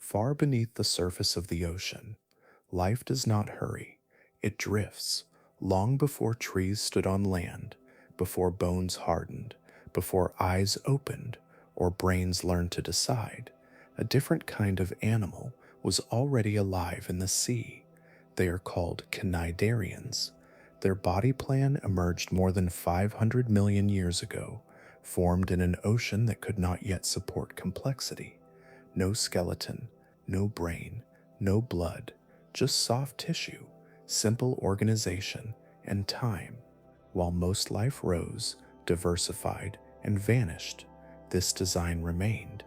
Far beneath the surface of the ocean, life does not hurry. It drifts, long before trees stood on land, before bones hardened, before eyes opened, or brains learned to decide. A different kind of animal was already alive in the sea. They are called Cnidarians. Their body plan emerged more than 500 million years ago, formed in an ocean that could not yet support complexity. No skeleton, no brain, no blood, just soft tissue, simple organization, and time. While most life rose, diversified, and vanished, this design remained.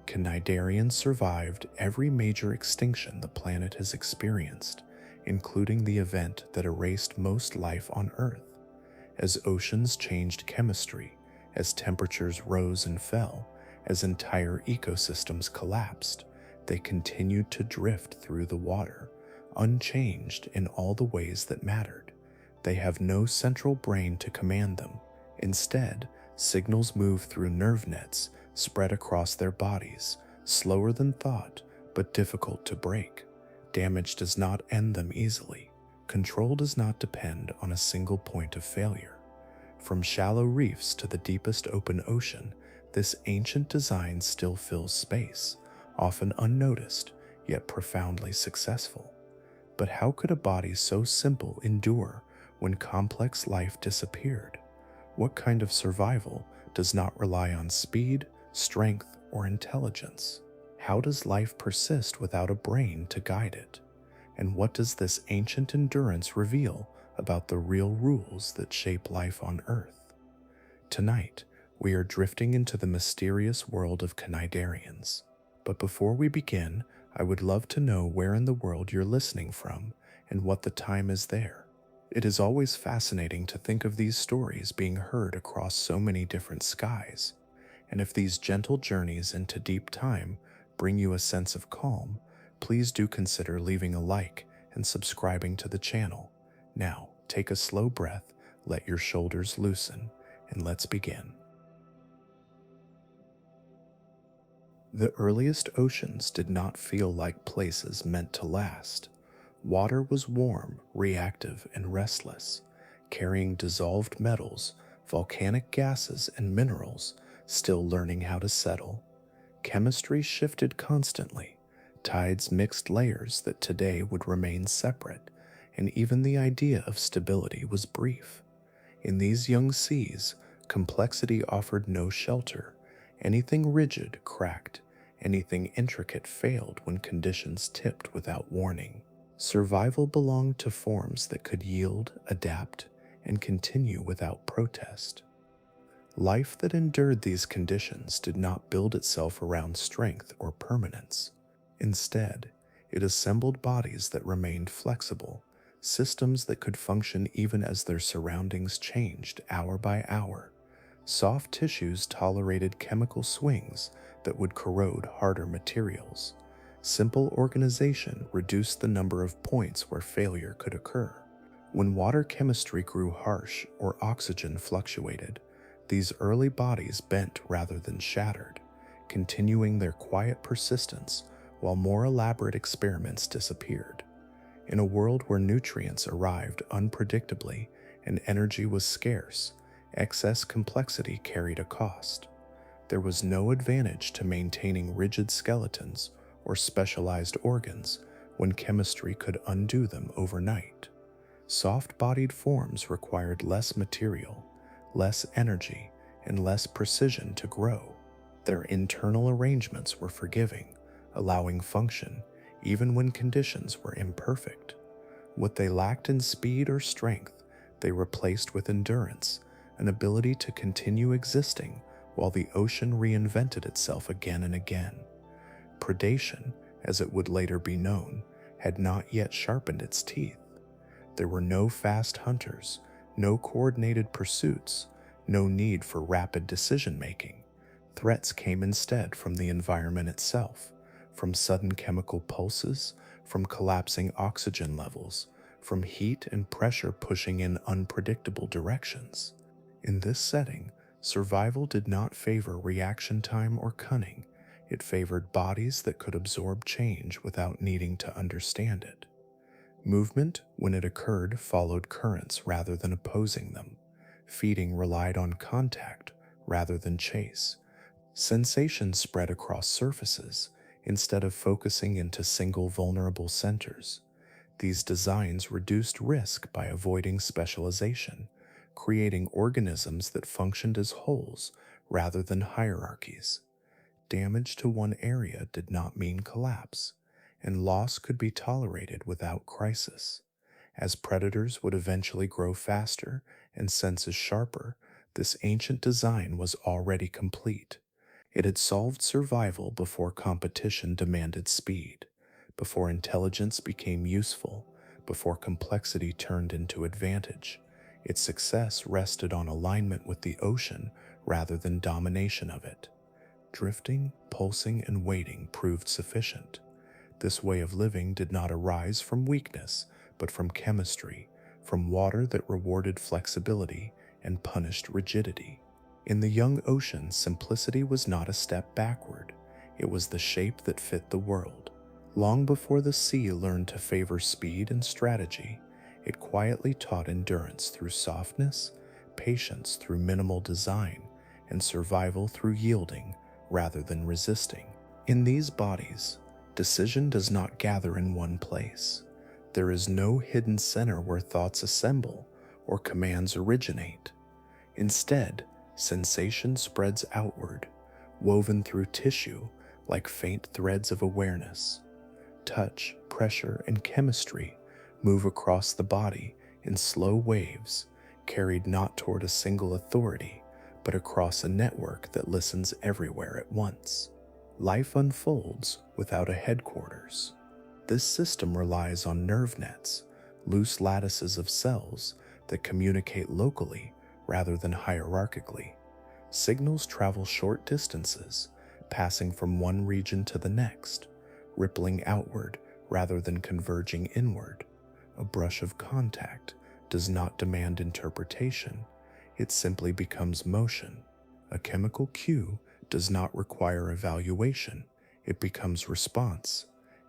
Cnidarians survived every major extinction the planet has experienced, including the event that erased most life on Earth. As oceans changed chemistry, as temperatures rose and fell, as entire ecosystems collapsed, they continued to drift through the water, unchanged in all the ways that mattered. They have no central brain to command them. Instead, signals move through nerve nets spread across their bodies, slower than thought, but difficult to break. Damage does not end them easily. Control does not depend on a single point of failure. From shallow reefs to the deepest open ocean, this ancient design still fills space, often unnoticed, yet profoundly successful. But how could a body so simple endure when complex life disappeared? What kind of survival does not rely on speed, strength, or intelligence? How does life persist without a brain to guide it? And what does this ancient endurance reveal about the real rules that shape life on Earth? Tonight, we are drifting into the mysterious world of Cnidarians. But before we begin, I would love to know where in the world you're listening from and what the time is there. It is always fascinating to think of these stories being heard across so many different skies. And if these gentle journeys into deep time bring you a sense of calm, please do consider leaving a like and subscribing to the channel. Now, take a slow breath, let your shoulders loosen, and let's begin. The earliest oceans did not feel like places meant to last. Water was warm, reactive, and restless, carrying dissolved metals, volcanic gases, and minerals, still learning how to settle. Chemistry shifted constantly. Tides mixed layers that today would remain separate, and even the idea of stability was brief. In these young seas, complexity offered no shelter. Anything rigid cracked, anything intricate failed when conditions tipped without warning. Survival belonged to forms that could yield, adapt, and continue without protest. Life that endured these conditions did not build itself around strength or permanence. Instead, it assembled bodies that remained flexible, systems that could function even as their surroundings changed hour by hour. Soft tissues tolerated chemical swings that would corrode harder materials. Simple organization reduced the number of points where failure could occur. When water chemistry grew harsh or oxygen fluctuated, these early bodies bent rather than shattered, continuing their quiet persistence while more elaborate experiments disappeared. In a world where nutrients arrived unpredictably and energy was scarce, excess complexity carried a cost. There was no advantage to maintaining rigid skeletons or specialized organs when chemistry could undo them overnight. Soft-bodied forms required less material, less energy, and less precision to grow. Their internal arrangements were forgiving, allowing function even when conditions were imperfect. What they lacked in speed or strength, they replaced with endurance, an ability to continue existing while the ocean reinvented itself again and again. Predation, as it would later be known, had not yet sharpened its teeth. There were no fast hunters, no coordinated pursuits, no need for rapid decision-making. Threats came instead from the environment itself, from sudden chemical pulses, from collapsing oxygen levels, from heat and pressure pushing in unpredictable directions. In this setting, survival did not favor reaction time or cunning. It favored bodies that could absorb change without needing to understand it. Movement, when it occurred, followed currents rather than opposing them. Feeding relied on contact rather than chase. Sensation spread across surfaces instead of focusing into single vulnerable centers. These designs reduced risk by avoiding specialization, creating organisms that functioned as wholes rather than hierarchies. Damage to one area did not mean collapse, and loss could be tolerated without crisis. As predators would eventually grow faster and senses sharper, this ancient design was already complete. It had solved survival before competition demanded speed, before intelligence became useful, before complexity turned into advantage. Its success rested on alignment with the ocean rather than domination of it. Drifting, pulsing, and waiting proved sufficient. This way of living did not arise from weakness, but from chemistry, from water that rewarded flexibility and punished rigidity. In the young ocean, simplicity was not a step backward. It was the shape that fit the world. Long before the sea learned to favor speed and strategy, it quietly taught endurance through softness, patience through minimal design, and survival through yielding rather than resisting. In these bodies, decision does not gather in one place. There is no hidden center where thoughts assemble or commands originate. Instead, sensation spreads outward, woven through tissue like faint threads of awareness. Touch, pressure, and chemistry move across the body in slow waves, carried not toward a single authority, but across a network that listens everywhere at once. Life unfolds without a headquarters. This system relies on nerve nets, loose lattices of cells that communicate locally rather than hierarchically. Signals travel short distances, passing from one region to the next, rippling outward rather than converging inward. A brush of contact does not demand interpretation. It simply becomes motion. A chemical cue does not require evaluation. It becomes response.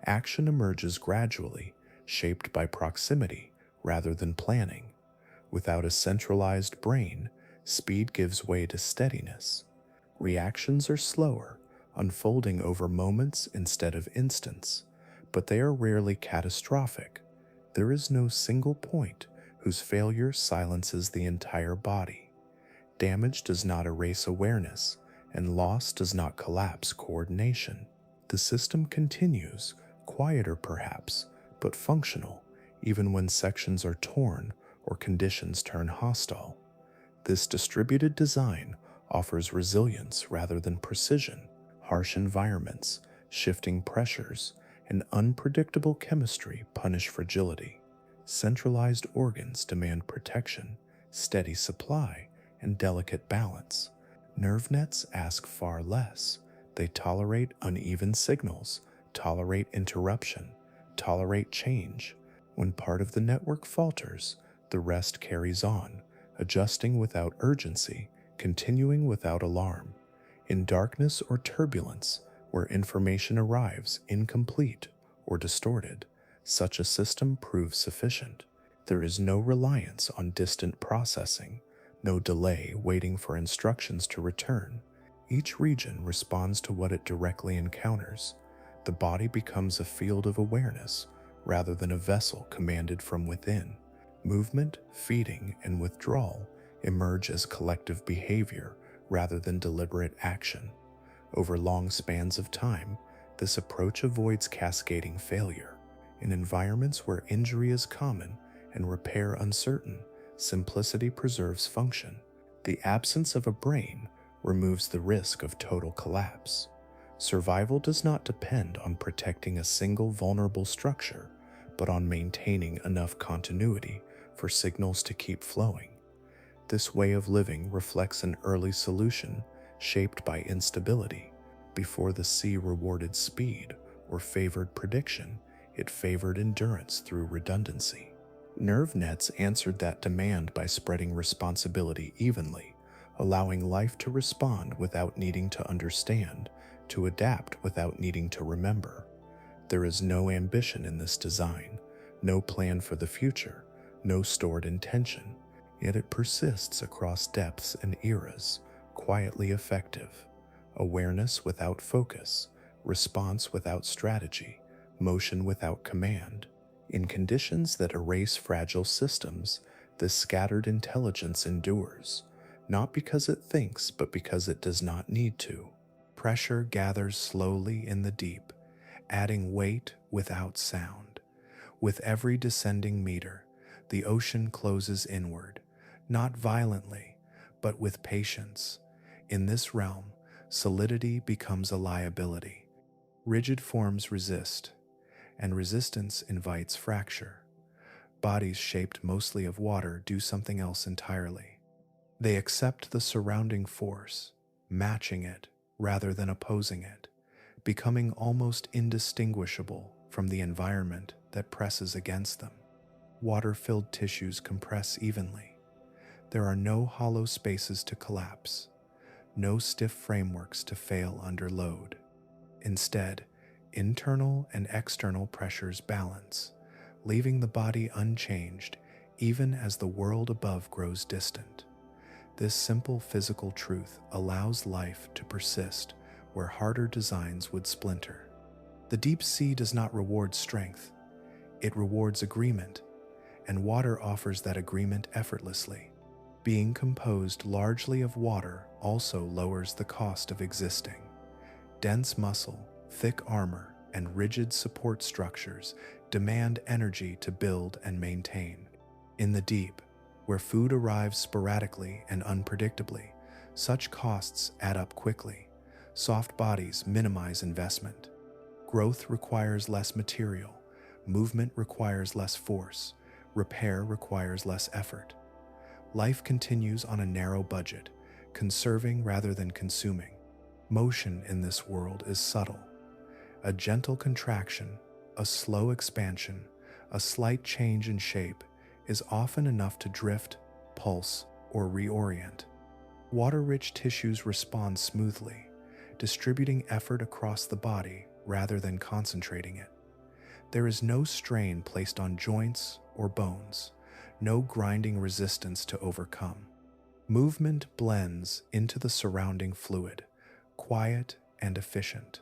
Action emerges gradually, shaped by proximity rather than planning. Without a centralized brain, speed gives way to steadiness. Reactions are slower, unfolding over moments instead of instants, but they are rarely catastrophic. There is no single point whose failure silences the entire body. Damage does not erase awareness, and loss does not collapse coordination. The system continues, quieter perhaps, but functional, even when sections are torn or conditions turn hostile. This distributed design offers resilience rather than precision. Harsh environments, shifting pressures, and unpredictable chemistry punish fragility. Centralized organs demand protection, steady supply, and delicate balance. Nerve nets ask far less. They tolerate uneven signals, tolerate interruption, tolerate change. When part of the network falters, the rest carries on, adjusting without urgency, continuing without alarm. In darkness or turbulence, where information arrives incomplete or distorted, such a system proves sufficient. There is no reliance on distant processing, no delay waiting for instructions to return. Each region responds to what it directly encounters. The body becomes a field of awareness rather than a vessel commanded from within. Movement, feeding, and withdrawal emerge as collective behavior rather than deliberate action. Over long spans of time, this approach avoids cascading failure. In environments where injury is common and repair uncertain, simplicity preserves function. The absence of a brain removes the risk of total collapse. Survival does not depend on protecting a single vulnerable structure, but on maintaining enough continuity for signals to keep flowing. This way of living reflects an early solution shaped by instability. Before the sea rewarded speed or favored prediction, it favored endurance through redundancy. Nerve nets answered that demand by spreading responsibility evenly, allowing life to respond without needing to understand, to adapt without needing to remember. There is no ambition in this design, no plan for the future, no stored intention, yet it persists across depths and eras, quietly effective. Awareness without focus, response without strategy, motion without command. In conditions that erase fragile systems, this scattered intelligence endures, not because it thinks, but because it does not need to. Pressure gathers slowly in the deep, adding weight without sound. With every descending meter, the ocean closes inward, not violently, but with patience. In this realm, solidity becomes a liability. Rigid forms resist, and resistance invites fracture. Bodies shaped mostly of water do something else entirely. They accept the surrounding force, matching it rather than opposing it, becoming almost indistinguishable from the environment that presses against them. Water-filled tissues compress evenly. There are no hollow spaces to collapse, no stiff frameworks to fail under load. Instead, internal and external pressures balance, leaving the body unchanged even as the world above grows distant. This simple physical truth allows life to persist where harder designs would splinter. The deep sea does not reward strength, it rewards agreement, and water offers that agreement effortlessly. Being composed largely of water also lowers the cost of existing. Dense muscle, thick armor, and rigid support structures demand energy to build and maintain. In the deep, where food arrives sporadically and unpredictably, such costs add up quickly. Soft bodies minimize investment. Growth requires less material, movement requires less force, repair requires less effort. Life continues on a narrow budget, conserving rather than consuming. Motion in this world is subtle. A gentle contraction, a slow expansion, a slight change in shape is often enough to drift, pulse, or reorient. Water-rich tissues respond smoothly, distributing effort across the body rather than concentrating it. There is no strain placed on joints or bones, no grinding resistance to overcome. Movement blends into the surrounding fluid, quiet and efficient.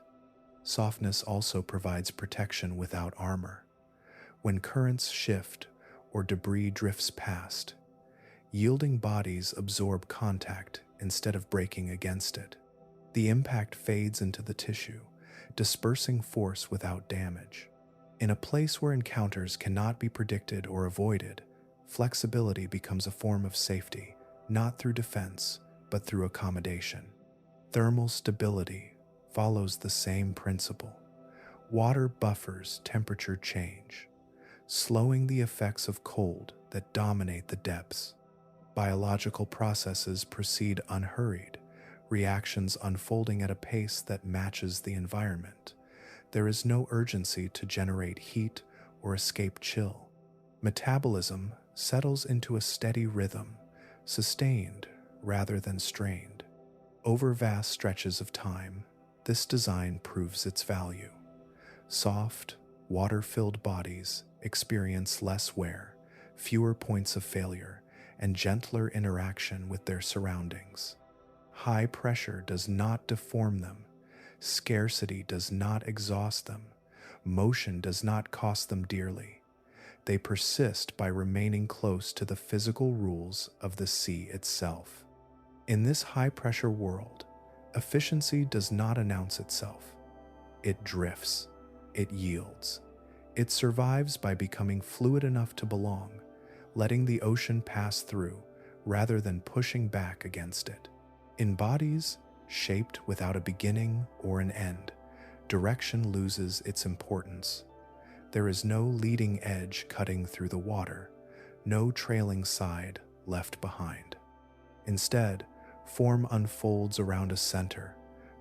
Softness also provides protection without armor. When currents shift or debris drifts past, yielding bodies absorb contact instead of breaking against it. The impact fades into the tissue, dispersing force without damage. In a place where encounters cannot be predicted or avoided, flexibility becomes a form of safety, not through defense, but through accommodation. Thermal stability follows the same principle. Water buffers temperature change, slowing the effects of cold that dominate the depths. Biological processes proceed unhurried, reactions unfolding at a pace that matches the environment. There is no urgency to generate heat or escape chill. Metabolism settles into a steady rhythm, sustained rather than strained. Over vast stretches of time, this design proves its value. Soft, water-filled bodies experience less wear, fewer points of failure, and gentler interaction with their surroundings. High pressure does not deform them. Scarcity does not exhaust them. Motion does not cost them dearly. They persist by remaining close to the physical rules of the sea itself. In this high-pressure world, efficiency does not announce itself. It drifts. It yields. It survives by becoming fluid enough to belong, letting the ocean pass through rather than pushing back against it. In bodies shaped without a beginning or an end, direction loses its importance. There is no leading edge cutting through the water, no trailing side left behind. Instead, form unfolds around a center,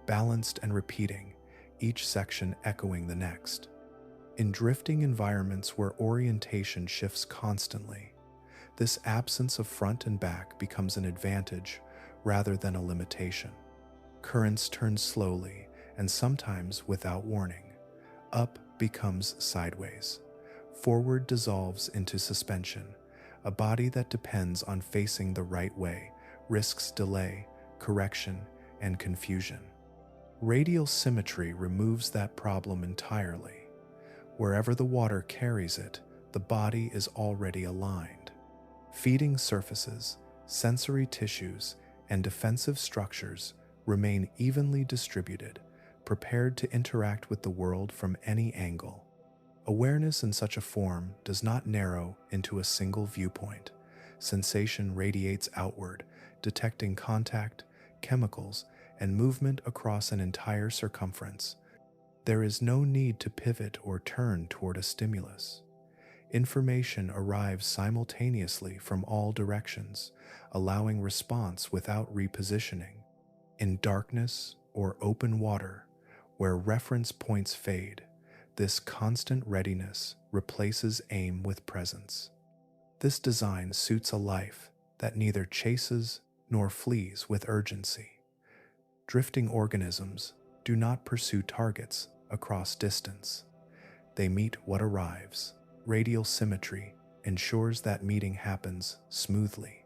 balanced and repeating, each section echoing the next. In drifting environments where orientation shifts constantly, this absence of front and back becomes an advantage rather than a limitation. Currents turn slowly, and sometimes without warning. Up becomes sideways. Forward dissolves into suspension. A body that depends on facing the right way risks delay, correction, and confusion. Radial symmetry removes that problem entirely. Wherever the water carries it, the body is already aligned. Feeding surfaces, sensory tissues, and defensive structures remain evenly distributed, prepared to interact with the world from any angle. Awareness in such a form does not narrow into a single viewpoint. Sensation radiates outward, detecting contact, chemicals, and movement across an entire circumference. There is no need to pivot or turn toward a stimulus. Information arrives simultaneously from all directions, allowing response without repositioning. In darkness or open water, where reference points fade, this constant readiness replaces aim with presence. This design suits a life that neither chases nor flees with urgency. Drifting organisms do not pursue targets across distance. They meet what arrives. Radial symmetry ensures that meeting happens smoothly.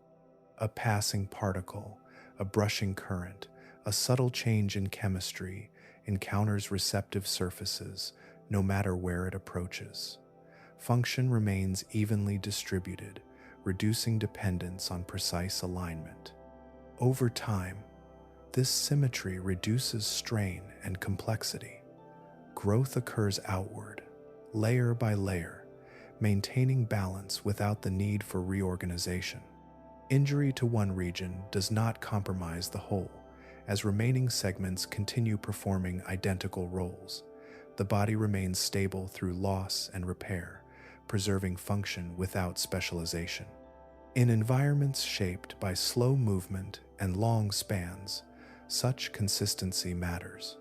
A passing particle, a brushing current, a subtle change in chemistry encounters receptive surfaces, no matter where it approaches. Function remains evenly distributed, reducing dependence on precise alignment. Over time, this symmetry reduces strain and complexity. Growth occurs outward, layer by layer, maintaining balance without the need for reorganization. Injury to one region does not compromise the whole, as remaining segments continue performing identical roles. The body remains stable through loss and repair, preserving function without specialization. In environments shaped by slow movement and long spans, such consistency matters.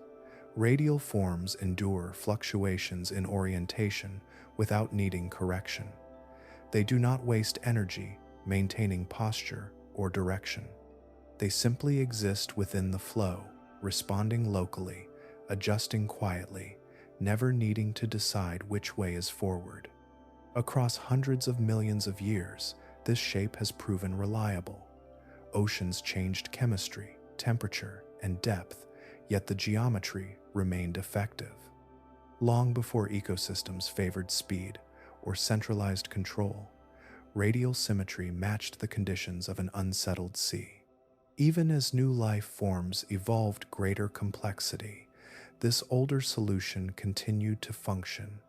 Radial forms endure fluctuations in orientation without needing correction. They do not waste energy maintaining posture or direction. They simply exist within the flow, responding locally, adjusting quietly, never needing to decide which way is forward. Across hundreds of millions of years, this shape has proven reliable. Oceans changed chemistry, temperature, and depth, yet the geometry remained effective. Long before ecosystems favored speed or centralized control, radial symmetry matched the conditions of an unsettled sea. Even as new life forms evolved greater complexity, this older solution continued to function,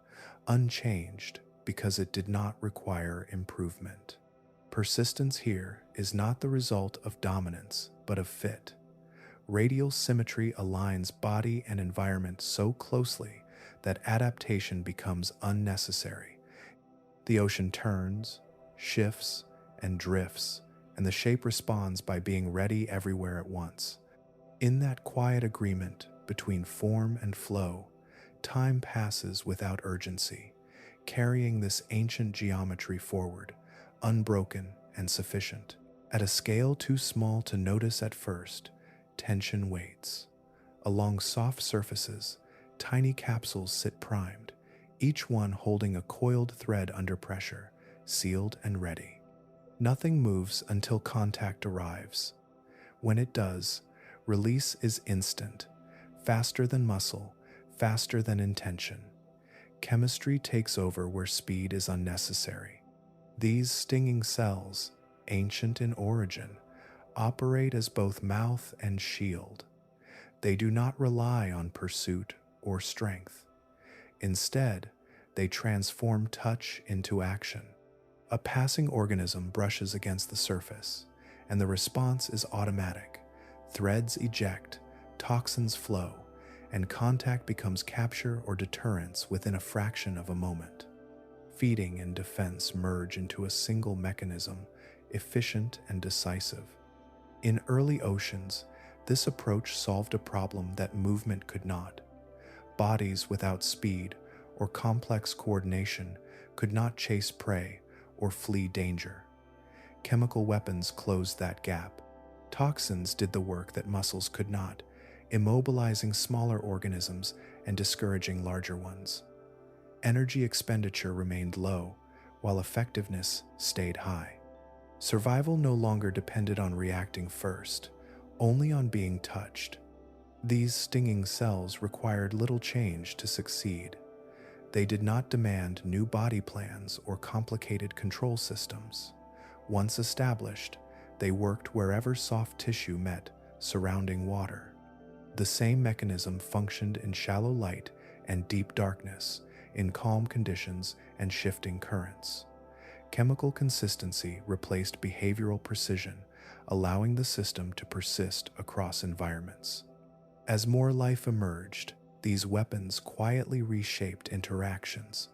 unchanged because it did not require improvement. Persistence here is not the result of dominance, but of fit. Radial symmetry aligns body and environment so closely that adaptation becomes unnecessary. The ocean turns, shifts, and drifts, and the shape responds by being ready everywhere at once. In that quiet agreement between form and flow, time passes without urgency, carrying this ancient geometry forward, unbroken and sufficient. At a scale too small to notice at first, tension waits. Along soft surfaces, tiny capsules sit primed, each one holding a coiled thread under pressure, sealed and ready. Nothing moves until contact arrives. When it does, release is instant, faster than muscle, faster than intention. Chemistry takes over where speed is unnecessary. These stinging cells, ancient in origin, operate as both mouth and shield. They do not rely on pursuit or strength. Instead, they transform touch into action. A passing organism brushes against the surface, and the response is automatic. Threads eject, toxins flow, and contact becomes capture or deterrence within a fraction of a moment. Feeding and defense merge into a single mechanism, efficient and decisive. In early oceans, this approach solved a problem that movement could not. Bodies without speed or complex coordination could not chase prey or flee danger. Chemical weapons closed that gap. Toxins did the work that muscles could not, immobilizing smaller organisms and discouraging larger ones. Energy expenditure remained low, while effectiveness stayed high. Survival no longer depended on reacting first, only on being touched. These stinging cells required little change to succeed. They did not demand new body plans or complicated control systems. Once established, they worked wherever soft tissue met surrounding water. The same mechanism functioned in shallow light and deep darkness, in calm conditions and shifting currents. Chemical consistency replaced behavioral precision, allowing the system to persist across environments. As more life emerged, these weapons quietly reshaped interactions.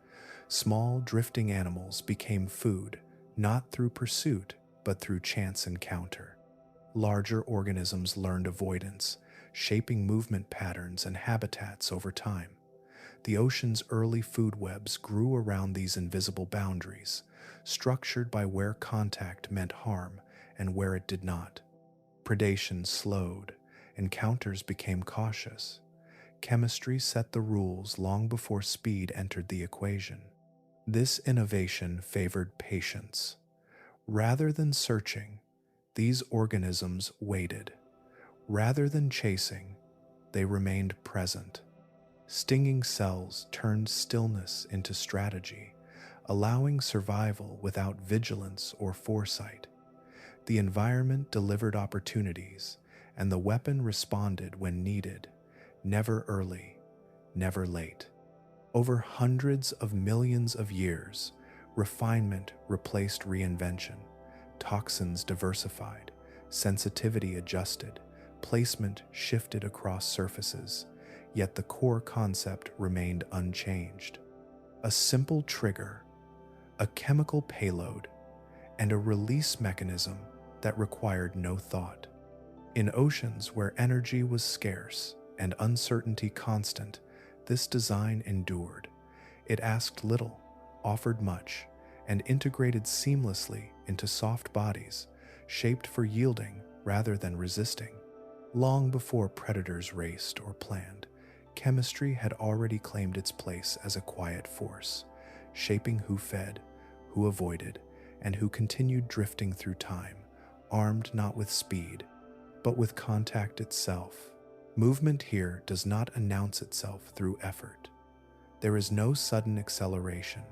Small, drifting animals became food, not through pursuit, but through chance encounter. Larger organisms learned avoidance, shaping movement patterns and habitats over time. The ocean's early food webs grew around these invisible boundaries, structured by where contact meant harm and where it did not. Predation slowed, encounters became cautious. Chemistry set the rules long before speed entered the equation. This innovation favored patience. Rather than searching, these organisms waited. Rather than chasing, they remained present. Stinging cells turned stillness into strategy, allowing survival without vigilance or foresight. The environment delivered opportunities, and the weapon responded when needed, never early, never late. Over hundreds of millions of years, refinement replaced reinvention. Toxins diversified, sensitivity adjusted, placement shifted across surfaces, yet the core concept remained unchanged. A simple trigger, a chemical payload, and a release mechanism that required no thought. In oceans where energy was scarce and uncertainty constant, this design endured. It asked little, offered much, and integrated seamlessly into soft bodies, shaped for yielding rather than resisting. Long before predators raced or planned, chemistry had already claimed its place as a quiet force, shaping who fed, who avoided, and who continued drifting through time, armed not with speed, but with contact itself. Movement here does not announce itself through effort. There is no sudden acceleration,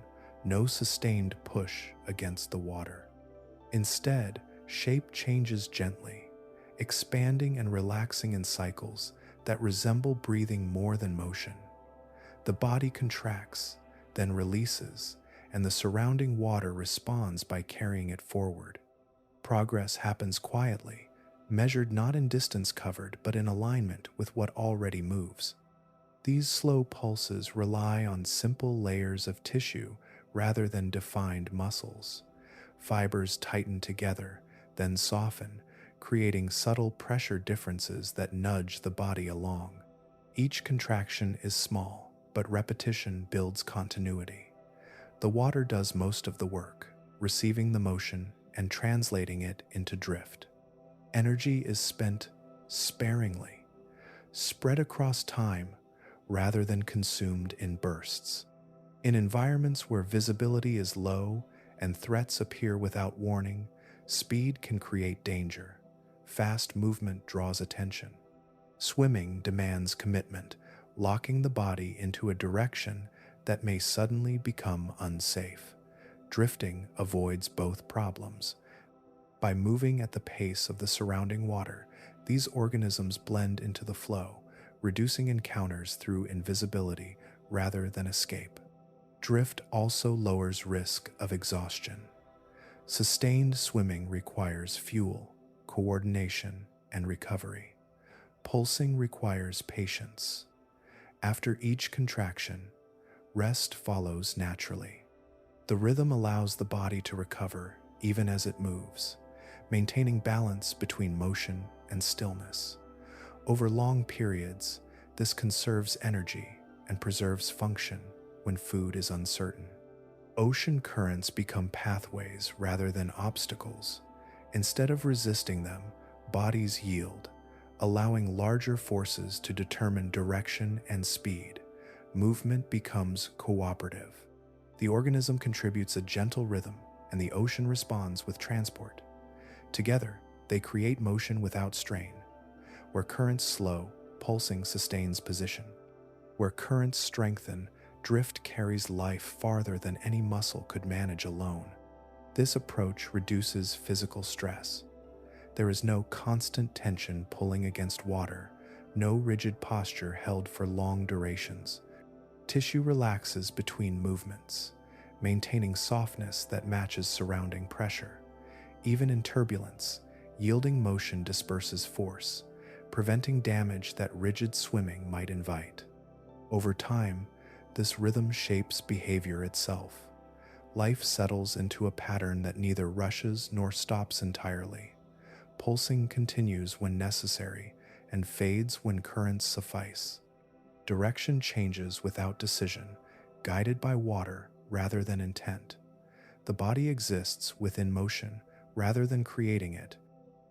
no sustained push against the water. Instead, shape changes gently, expanding and relaxing in cycles that resemble breathing more than motion. The body contracts, then releases, and the surrounding water responds by carrying it forward. Progress happens quietly, measured not in distance covered but in alignment with what already moves. These slow pulses rely on simple layers of tissue rather than defined muscles. Fibers tighten together, then soften, creating subtle pressure differences that nudge the body along. Each contraction is small, but repetition builds continuity. The water does most of the work, receiving the motion and translating it into drift. Energy is spent sparingly, spread across time rather than consumed in bursts. In environments where visibility is low and threats appear without warning, speed can create danger. Fast movement draws attention. Swimming demands commitment, locking the body into a direction that may suddenly become unsafe. Drifting avoids both problems. By moving at the pace of the surrounding water, these organisms blend into the flow, reducing encounters through invisibility rather than escape. Drift also lowers risk of exhaustion. Sustained swimming requires fuel, coordination, and recovery. Pulsing requires patience. After each contraction, rest follows naturally. The rhythm allows the body to recover even as it moves, maintaining balance between motion and stillness. Over long periods, this conserves energy and preserves function when food is uncertain. Ocean currents become pathways rather than obstacles. Instead of resisting them, bodies yield, allowing larger forces to determine direction and speed. Movement becomes cooperative. The organism contributes a gentle rhythm, and the ocean responds with transport. Together, they create motion without strain. Where currents slow, pulsing sustains position. Where currents strengthen, drift carries life farther than any muscle could manage alone. This approach reduces physical stress. There is no constant tension pulling against water, no rigid posture held for long durations. Tissue relaxes between movements, maintaining softness that matches surrounding pressure. Even in turbulence, yielding motion disperses force, preventing damage that rigid swimming might invite. Over time, this rhythm shapes behavior itself. Life settles into a pattern that neither rushes nor stops entirely. Pulsing continues when necessary and fades when currents suffice. Direction changes without decision, guided by water rather than intent. The body exists within motion rather than creating it.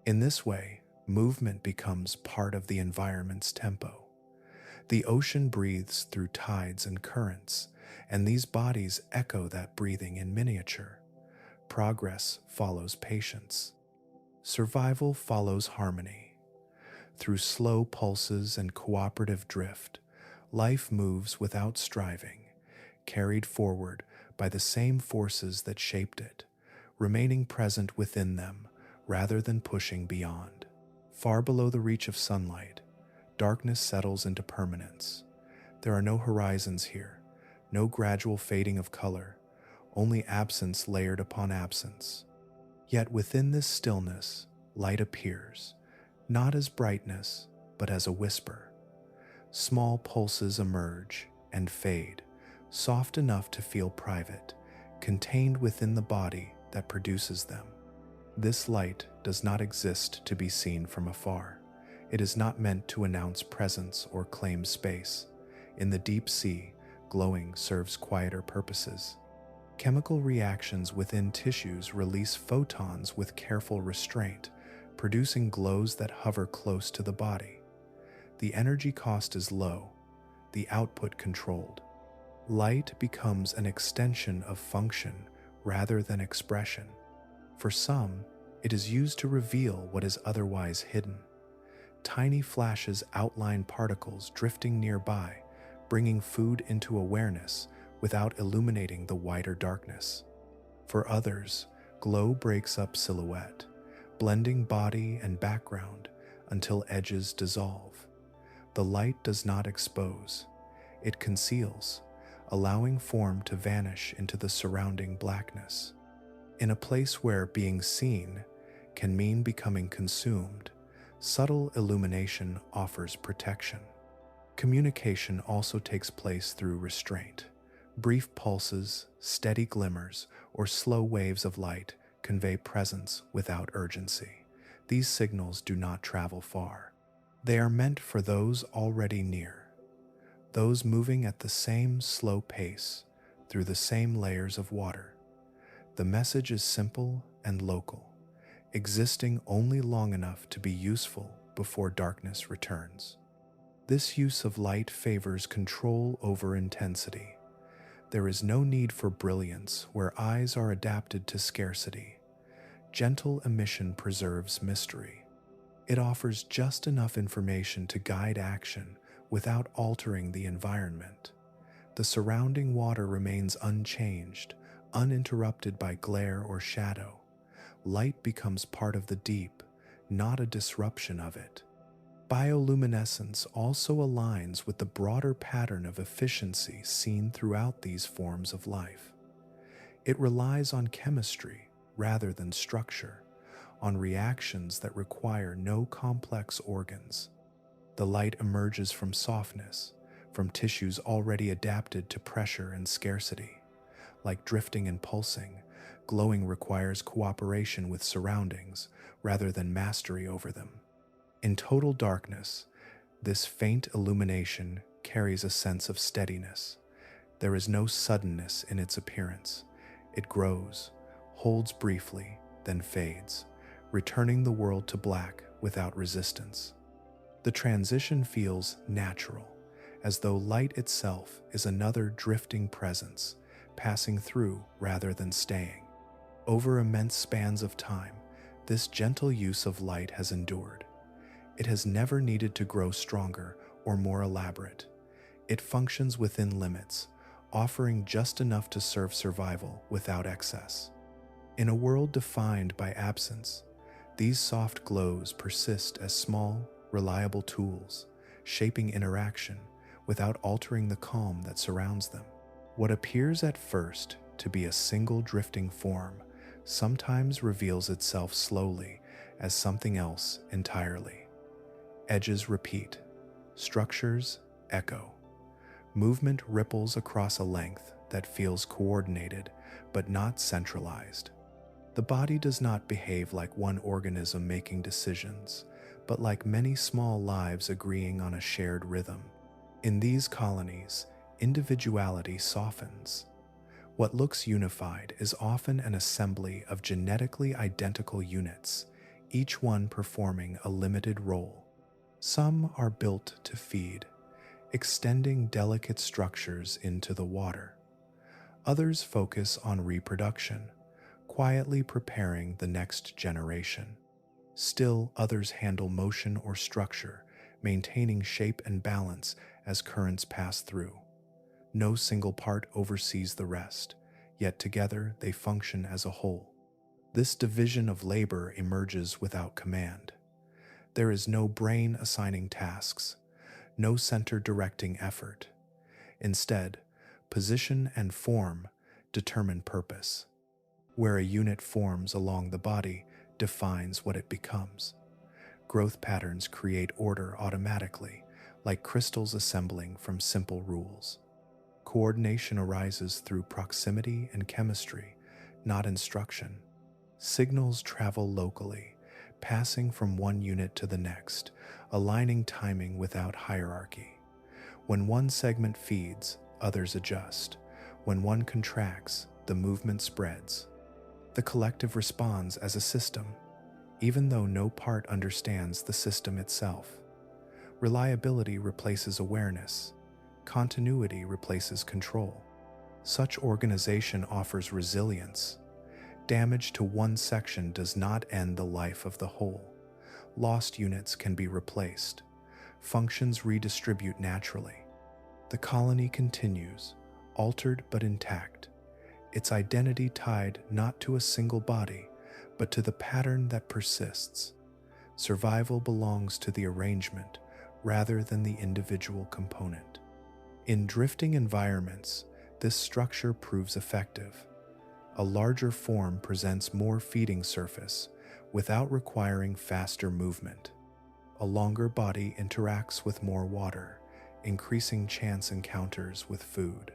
In this way, movement becomes part of the environment's tempo. The ocean breathes through tides and currents, and these bodies echo that breathing in miniature. Progress follows patience. Survival follows harmony. Through slow pulses and cooperative drift, life moves without striving, carried forward by the same forces that shaped it, remaining present within them rather than pushing beyond. Far below the reach of sunlight, darkness settles into permanence. There are no horizons here, no gradual fading of color, only absence layered upon absence. Yet within this stillness, light appears, not as brightness, but as a whisper. Small pulses emerge and fade, soft enough to feel private, contained within the body that produces them. This light does not exist to be seen from afar. It is not meant to announce presence or claim space. In the deep sea, glowing serves quieter purposes. Chemical reactions within tissues release photons with careful restraint, producing glows that hover close to the body. The energy cost is low, the output controlled. Light becomes an extension of function rather than expression. For some, it is used to reveal what is otherwise hidden. Tiny flashes outline particles drifting nearby, bringing food into awareness without illuminating the wider darkness. For others, glow breaks up silhouette, blending body and background until edges dissolve. The light does not expose, it conceals, allowing form to vanish into the surrounding blackness. In a place where being seen can mean becoming consumed, subtle illumination offers protection. Communication also takes place through restraint. Brief pulses, steady glimmers, or slow waves of light convey presence without urgency. These signals do not travel far. They are meant for those already near, those moving at the same slow pace through the same layers of water. The message is simple and local, existing only long enough to be useful before darkness returns. This use of light favors control over intensity. There is no need for brilliance where eyes are adapted to scarcity. Gentle emission preserves mystery. It offers just enough information to guide action without altering the environment. The surrounding water remains unchanged, uninterrupted by glare or shadow. Light becomes part of the deep, not a disruption of it. Bioluminescence also aligns with the broader pattern of efficiency seen throughout these forms of life. It relies on chemistry rather than structure, on reactions that require no complex organs. The light emerges from softness, from tissues already adapted to pressure and scarcity. Like drifting and pulsing, glowing requires cooperation with surroundings rather than mastery over them. In total darkness, this faint illumination carries a sense of steadiness. There is no suddenness in its appearance. It grows, holds briefly, then fades, returning the world to black without resistance. The transition feels natural, as though light itself is another drifting presence, passing through rather than staying. Over immense spans of time, this gentle use of light has endured. It has never needed to grow stronger or more elaborate. It functions within limits, offering just enough to serve survival without excess. In a world defined by absence, these soft glows persist as small, reliable tools, shaping interaction without altering the calm that surrounds them. What appears at first to be a single drifting form sometimes reveals itself slowly as something else entirely. Edges repeat, structures echo. Movement ripples across a length that feels coordinated but not centralized. The body does not behave like one organism making decisions, but like many small lives agreeing on a shared rhythm. In these colonies, individuality softens. What looks unified is often an assembly of genetically identical units, each one performing a limited role. Some are built to feed, extending delicate structures into the water. Others focus on reproduction, quietly preparing the next generation. Still, others handle motion or structure, maintaining shape and balance as currents pass through. No single part oversees the rest, yet together they function as a whole. This division of labor emerges without command. There is no brain assigning tasks, no center directing effort. Instead, position and form determine purpose. Where a unit forms along the body defines what it becomes. Growth patterns create order automatically, like crystals assembling from simple rules. Coordination arises through proximity and chemistry, not instruction. Signals travel locally, passing from one unit to the next, aligning timing without hierarchy. When one segment feeds, others adjust. When one contracts, the movement spreads. The collective responds as a system, even though no part understands the system itself. Reliability replaces awareness. Continuity replaces control. Such organization offers resilience. Damage to one section does not end the life of the whole. Lost units can be replaced. Functions redistribute naturally. The colony continues, altered but intact, its identity tied not to a single body, but to the pattern that persists. Survival belongs to the arrangement rather than the individual component. In drifting environments, this structure proves effective. A larger form presents more feeding surface without requiring faster movement. A longer body interacts with more water, increasing chance encounters with food.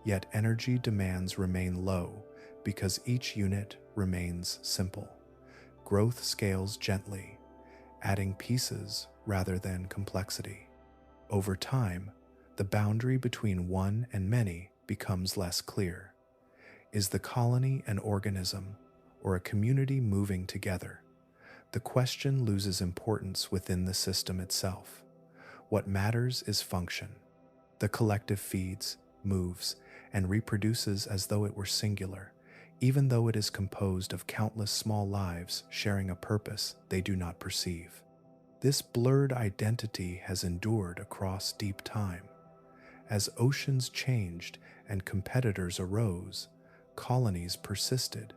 Yet energy demands remain low because each unit remains simple. Growth scales gently, adding pieces rather than complexity. Over time, the boundary between one and many becomes less clear. Is the colony an organism or a community moving together? The question loses importance within the system itself. What matters is function. The collective feeds, moves, and reproduces as though it were singular, even though it is composed of countless small lives sharing a purpose they do not perceive. This blurred identity has endured across deep time. As oceans changed and competitors arose, colonies persisted,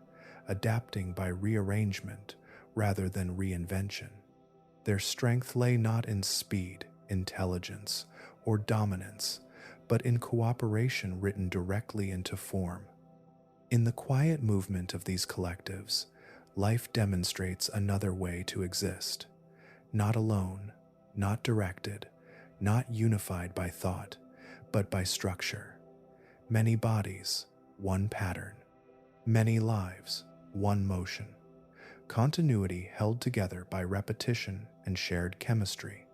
adapting by rearrangement rather than reinvention. Their strength lay not in speed, intelligence, or dominance, but in cooperation written directly into form. In the quiet movement of these collectives, life demonstrates another way to exist. Not alone, not directed, not unified by thought, but by structure. Many bodies, one pattern. Many lives, one motion. Continuity held together by repetition and shared chemistry,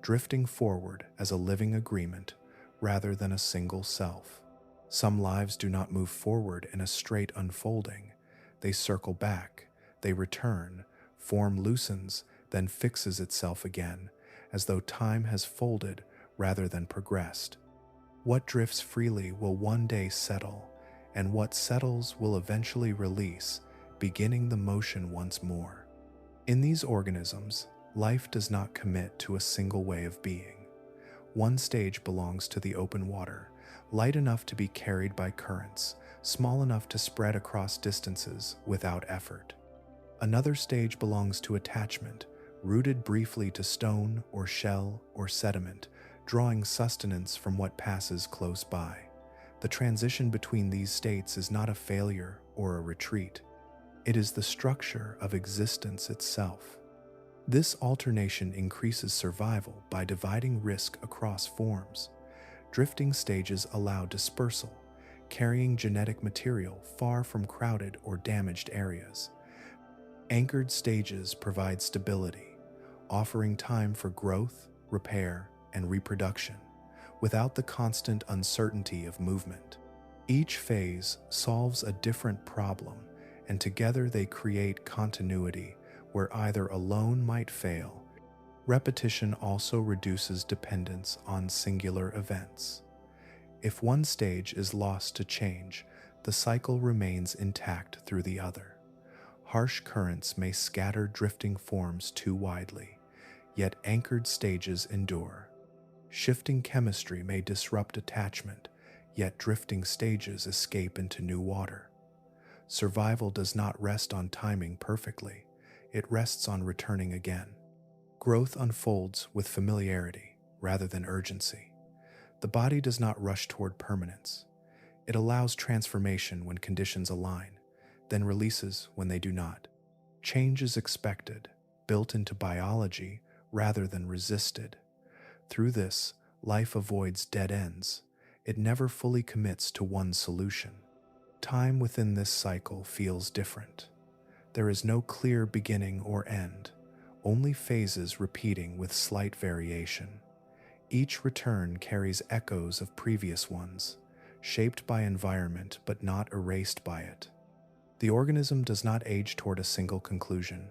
drifting forward as a living agreement rather than a single self. Some lives do not move forward in a straight unfolding. They circle back, they return, form loosens, then fixes itself again, as though time has folded rather than progressed. What drifts freely will one day settle, and what settles will eventually release, beginning the motion once more. In these organisms, life does not commit to a single way of being. One stage belongs to the open water, light enough to be carried by currents, small enough to spread across distances without effort. Another stage belongs to attachment, rooted briefly to stone or shell or sediment, drawing sustenance from what passes close by. The transition between these states is not a failure or a retreat. It is the structure of existence itself. This alternation increases survival by dividing risk across forms. Drifting stages allow dispersal, carrying genetic material far from crowded or damaged areas. Anchored stages provide stability, offering time for growth, repair, and reproduction, without the constant uncertainty of movement. Each phase solves a different problem, and together they create continuity where either alone might fail. Repetition also reduces dependence on singular events. If one stage is lost to change, the cycle remains intact through the other. Harsh currents may scatter drifting forms too widely, yet anchored stages endure. Shifting chemistry may disrupt attachment, yet drifting stages escape into new water. Survival does not rest on timing perfectly, it rests on returning again. Growth unfolds with familiarity rather than urgency. The body does not rush toward permanence. It allows transformation when conditions align, then releases when they do not. Change is expected, built into biology rather than resisted. Through this, life avoids dead ends. It never fully commits to one solution. Time within this cycle feels different. There is no clear beginning or end, only phases repeating with slight variation. Each return carries echoes of previous ones, shaped by environment but not erased by it. The organism does not age toward a single conclusion.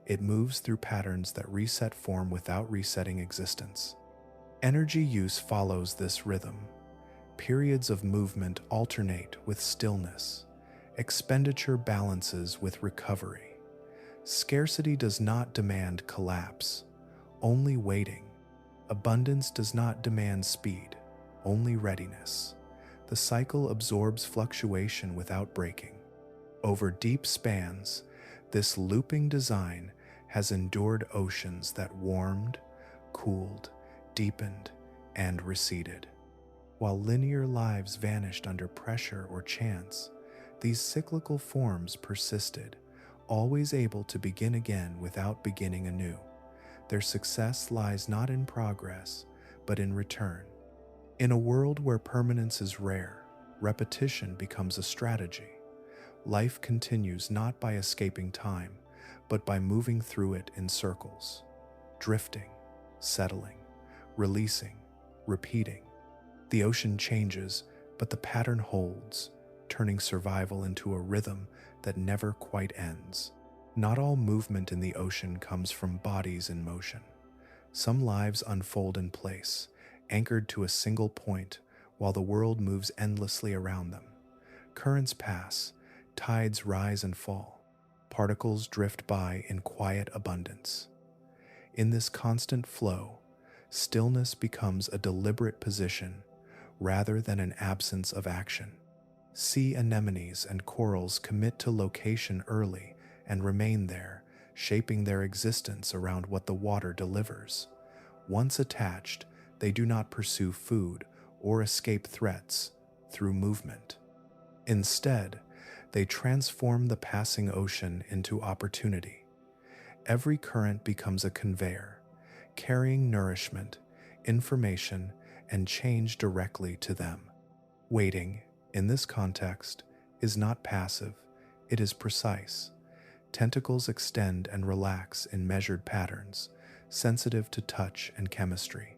It moves through patterns that reset form without resetting existence. Energy use follows this rhythm. Periods of movement alternate with stillness. Expenditure balances with recovery. Scarcity does not demand collapse, only waiting. Abundance does not demand speed, only readiness. The cycle absorbs fluctuation without breaking. Over deep spans, this looping design has endured oceans that warmed, cooled, deepened, and receded. While linear lives vanished under pressure or chance, these cyclical forms persisted, always able to begin again without beginning anew. Their success lies not in progress, but in return. In a world where permanence is rare, repetition becomes a strategy. Life continues not by escaping time, but by moving through it in circles, drifting, settling, releasing, repeating. The ocean changes, but the pattern holds, turning survival into a rhythm that never quite ends. Not all movement in the ocean comes from bodies in motion. Some lives unfold in place, anchored to a single point, while the world moves endlessly around them. Currents pass, tides rise and fall, particles drift by in quiet abundance. In this constant flow, stillness becomes a deliberate position rather than an absence of action. Sea anemones and corals commit to location early and remain there, shaping their existence around what the water delivers. Once attached, they do not pursue food or escape threats through movement. Instead, they transform the passing ocean into opportunity. Every current becomes a conveyor, carrying nourishment, information, and change directly to them. Waiting, in this context, is not passive, it is precise. Tentacles extend and relax in measured patterns, sensitive to touch and chemistry.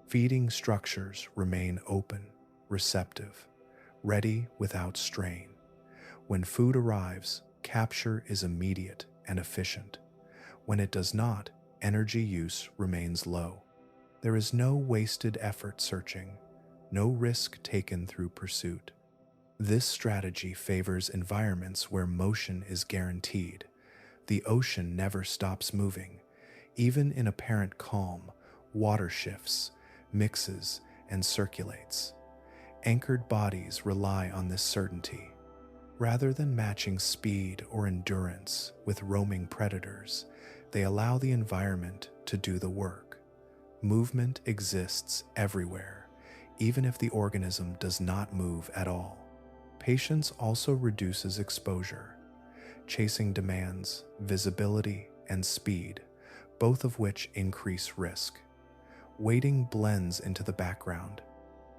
Feeding structures remain open, receptive, ready without strain. When food arrives, capture is immediate and efficient. When it does not, energy use remains low. There is no wasted effort searching, no risk taken through pursuit. This strategy favors environments where motion is guaranteed. The ocean never stops moving. Even in apparent calm, water shifts, mixes, and circulates. Anchored bodies rely on this certainty. Rather than matching speed or endurance with roaming predators, they allow the environment to do the work. Movement exists everywhere, even if the organism does not move at all. Patience also reduces exposure. Chasing demands visibility and speed, both of which increase risk. Waiting blends into the background.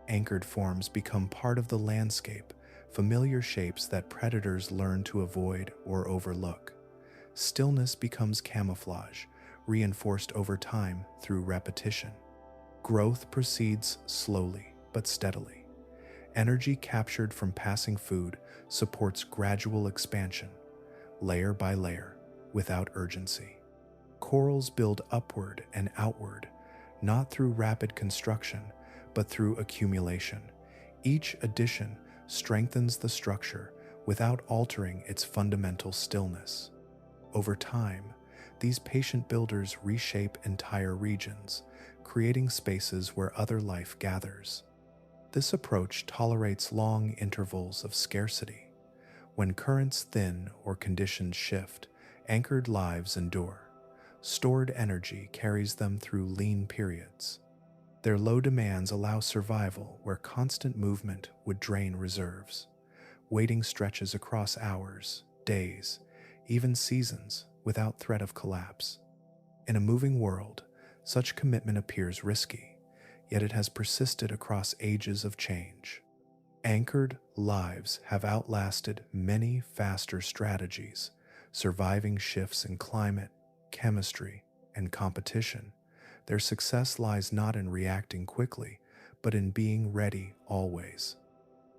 Anchored forms become part of the landscape, familiar shapes that predators learn to avoid or overlook. Stillness becomes camouflage, reinforced over time through repetition. Growth proceeds slowly but steadily. Energy captured from passing food supports gradual expansion, layer by layer, without urgency. Corals build upward and outward, not through rapid construction, but through accumulation. Each addition strengthens the structure without altering its fundamental stillness. Over time, these patient builders reshape entire regions, creating spaces where other life gathers. This approach tolerates long intervals of scarcity. When currents thin or conditions shift, anchored lives endure. Stored energy carries them through lean periods. Their low demands allow survival where constant movement would drain reserves. Waiting stretches across hours, days, even seasons without threat of collapse. In a moving world, such commitment appears risky, yet it has persisted across ages of change. Anchored lives have outlasted many faster strategies, surviving shifts in climate, chemistry, and competition. Their success lies not in reacting quickly, but in being ready always.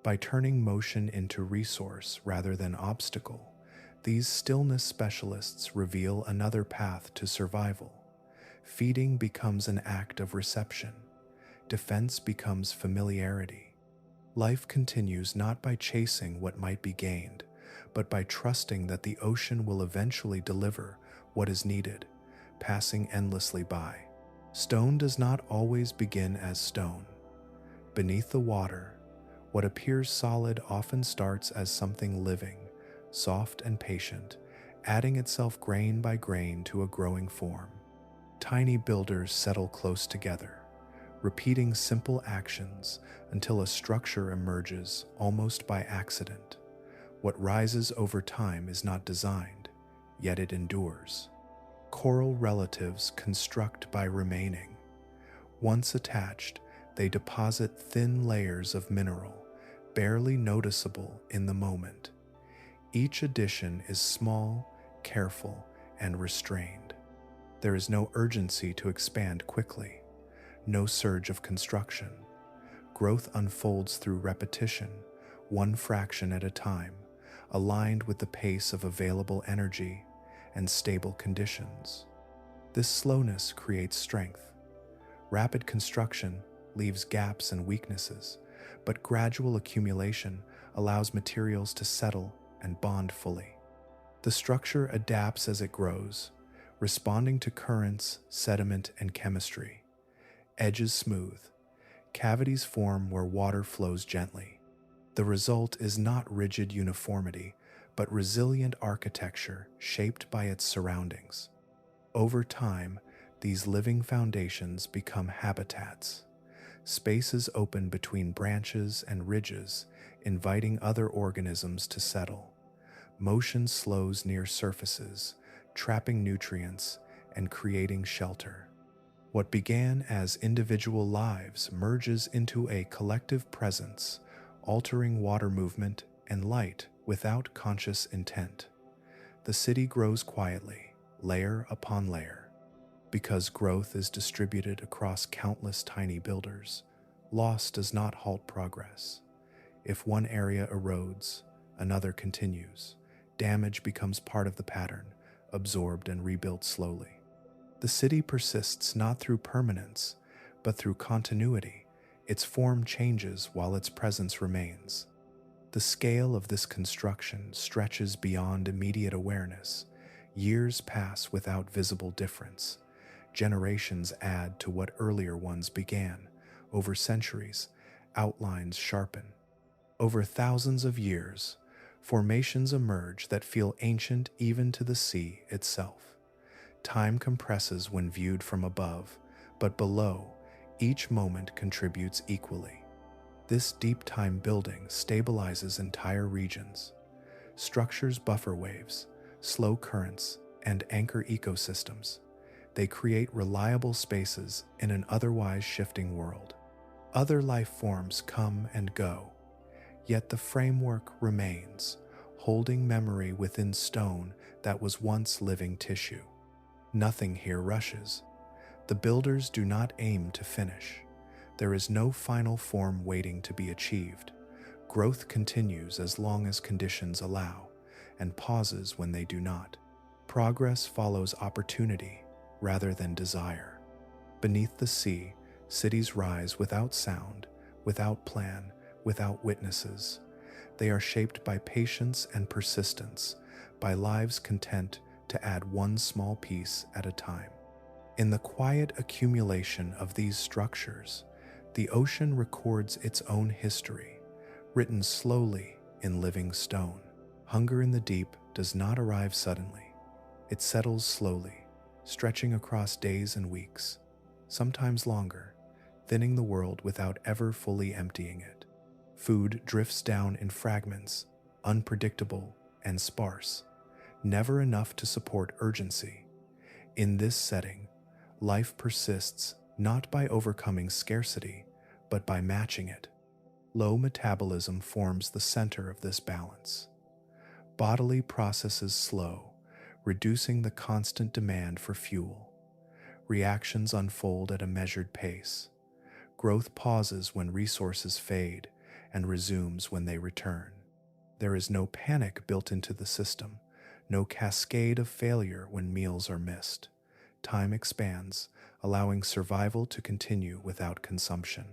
By turning motion into resource rather than obstacle, these stillness specialists reveal another path to survival. Feeding becomes an act of reception. Defense becomes familiarity. Life continues not by chasing what might be gained, but by trusting that the ocean will eventually deliver what is needed, passing endlessly by. Stone does not always begin as stone. Beneath the water, what appears solid often starts as something living, soft and patient, adding itself grain by grain to a growing form. Tiny builders settle close together, repeating simple actions until a structure emerges almost by accident. What rises over time is not designed, yet it endures. Coral relatives construct by remaining. Once attached, they deposit thin layers of mineral, barely noticeable in the moment. Each addition is small, careful, and restrained. There is no urgency to expand quickly, no surge of construction. Growth unfolds through repetition, one fraction at a time, aligned with the pace of available energy and stable conditions. This slowness creates strength. Rapid construction leaves gaps and weaknesses, but gradual accumulation allows materials to settle and bond fully. The structure adapts as it grows, responding to currents, sediment, and chemistry. Edges smooth. Cavities form where water flows gently. The result is not rigid uniformity, but resilient architecture shaped by its surroundings. Over time, these living foundations become habitats. Spaces open between branches and ridges, inviting other organisms to settle. Motion slows near surfaces, trapping nutrients and creating shelter. What began as individual lives merges into a collective presence, altering water movement and light without conscious intent. The city grows quietly, layer upon layer. Because growth is distributed across countless tiny builders, loss does not halt progress. If one area erodes, another continues. Damage becomes part of the pattern, absorbed and rebuilt slowly. The city persists not through permanence, but through continuity. Its form changes while its presence remains. The scale of this construction stretches beyond immediate awareness. Years pass without visible difference. Generations add to what earlier ones began. Over centuries, outlines sharpen. Over thousands of years, formations emerge that feel ancient even to the sea itself. Time compresses when viewed from above, but below, each moment contributes equally. This deep time building stabilizes entire regions, structures buffer waves, slow currents, and anchor ecosystems. They create reliable spaces in an otherwise shifting world. Other life forms come and go, yet the framework remains, holding memory within stone that was once living tissue. Nothing here rushes. The builders do not aim to finish. There is no final form waiting to be achieved. Growth continues as long as conditions allow, and pauses when they do not. Progress follows opportunity rather than desire. Beneath the sea, cities rise without sound, without plan, without witnesses. They are shaped by patience and persistence, by lives content to add one small piece at a time. In the quiet accumulation of these structures, the ocean records its own history, written slowly in living stone. Hunger in the deep does not arrive suddenly. It settles slowly, stretching across days and weeks, sometimes longer, thinning the world without ever fully emptying it. Food drifts down in fragments, unpredictable and sparse, never enough to support urgency. In this setting, life persists not by overcoming scarcity, but by matching it. Low metabolism forms the center of this balance. Bodily processes slow, reducing the constant demand for fuel. Reactions unfold at a measured pace. Growth pauses when resources fade and resumes when they return. There is no panic built into the system, no cascade of failure when meals are missed. Time expands, allowing survival to continue without consumption.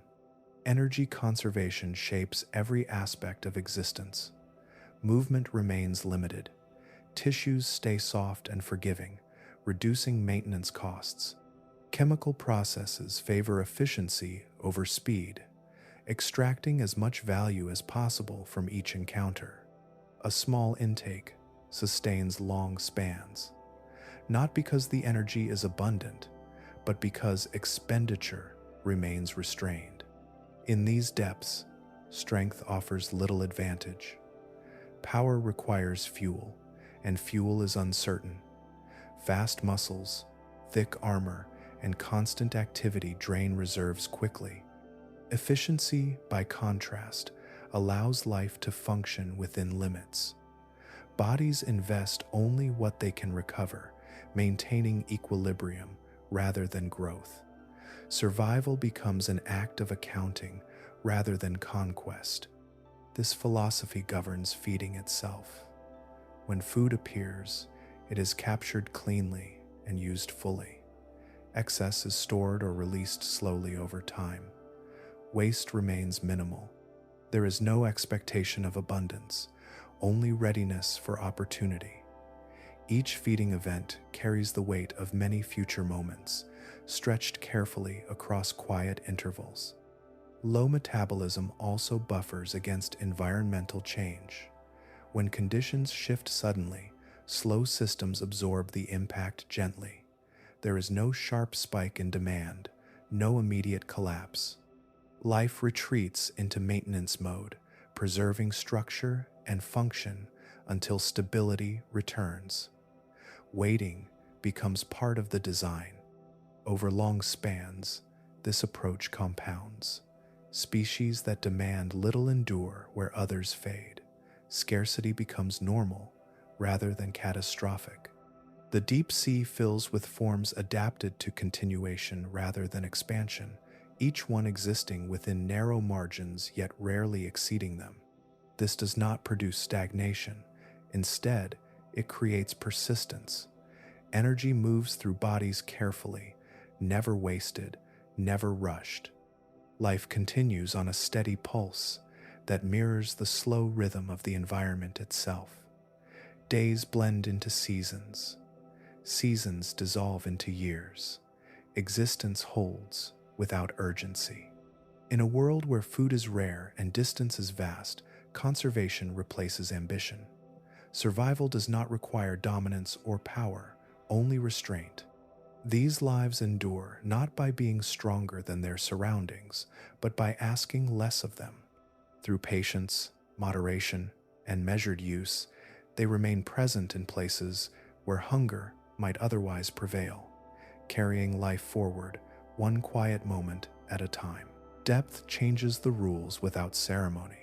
Energy conservation shapes every aspect of existence. Movement remains limited. Tissues stay soft and forgiving, reducing maintenance costs. Chemical processes favor efficiency over speed, extracting as much value as possible from each encounter. A small intake sustains long spans, not because the energy is abundant, but because expenditure remains restrained. In these depths, strength offers little advantage. Power requires fuel, and fuel is uncertain. Vast muscles, thick armor, and constant activity drain reserves quickly. Efficiency, by contrast, allows life to function within limits. Bodies invest only what they can recover, maintaining equilibrium rather than growth. Survival becomes an act of accounting rather than conquest. This philosophy governs feeding itself. When food appears, it is captured cleanly and used fully. Excess is stored or released slowly over time. Waste remains minimal. There is no expectation of abundance, only readiness for opportunity. Each feeding event carries the weight of many future moments, stretched carefully across quiet intervals. Low metabolism also buffers against environmental change. When conditions shift suddenly, slow systems absorb the impact gently. There is no sharp spike in demand, no immediate collapse. Life retreats into maintenance mode, preserving structure and function until stability returns. Waiting becomes part of the design. Over long spans, this approach compounds. Species that demand little endure where others fade. Scarcity becomes normal rather than catastrophic. The deep sea fills with forms adapted to continuation rather than expansion, each one existing within narrow margins yet rarely exceeding them. This does not produce stagnation. Instead, it creates persistence. Energy moves through bodies carefully, never wasted, never rushed. Life continues on a steady pulse that mirrors the slow rhythm of the environment itself. Days blend into seasons. Seasons dissolve into years. Existence holds without urgency. In a world where food is rare and distance is vast, conservation replaces ambition. Survival does not require dominance or power, only restraint. These lives endure not by being stronger than their surroundings, but by asking less of them. Through patience, moderation, and measured use, they remain present in places where hunger might otherwise prevail, carrying life forward one quiet moment at a time. Depth changes the rules without ceremony.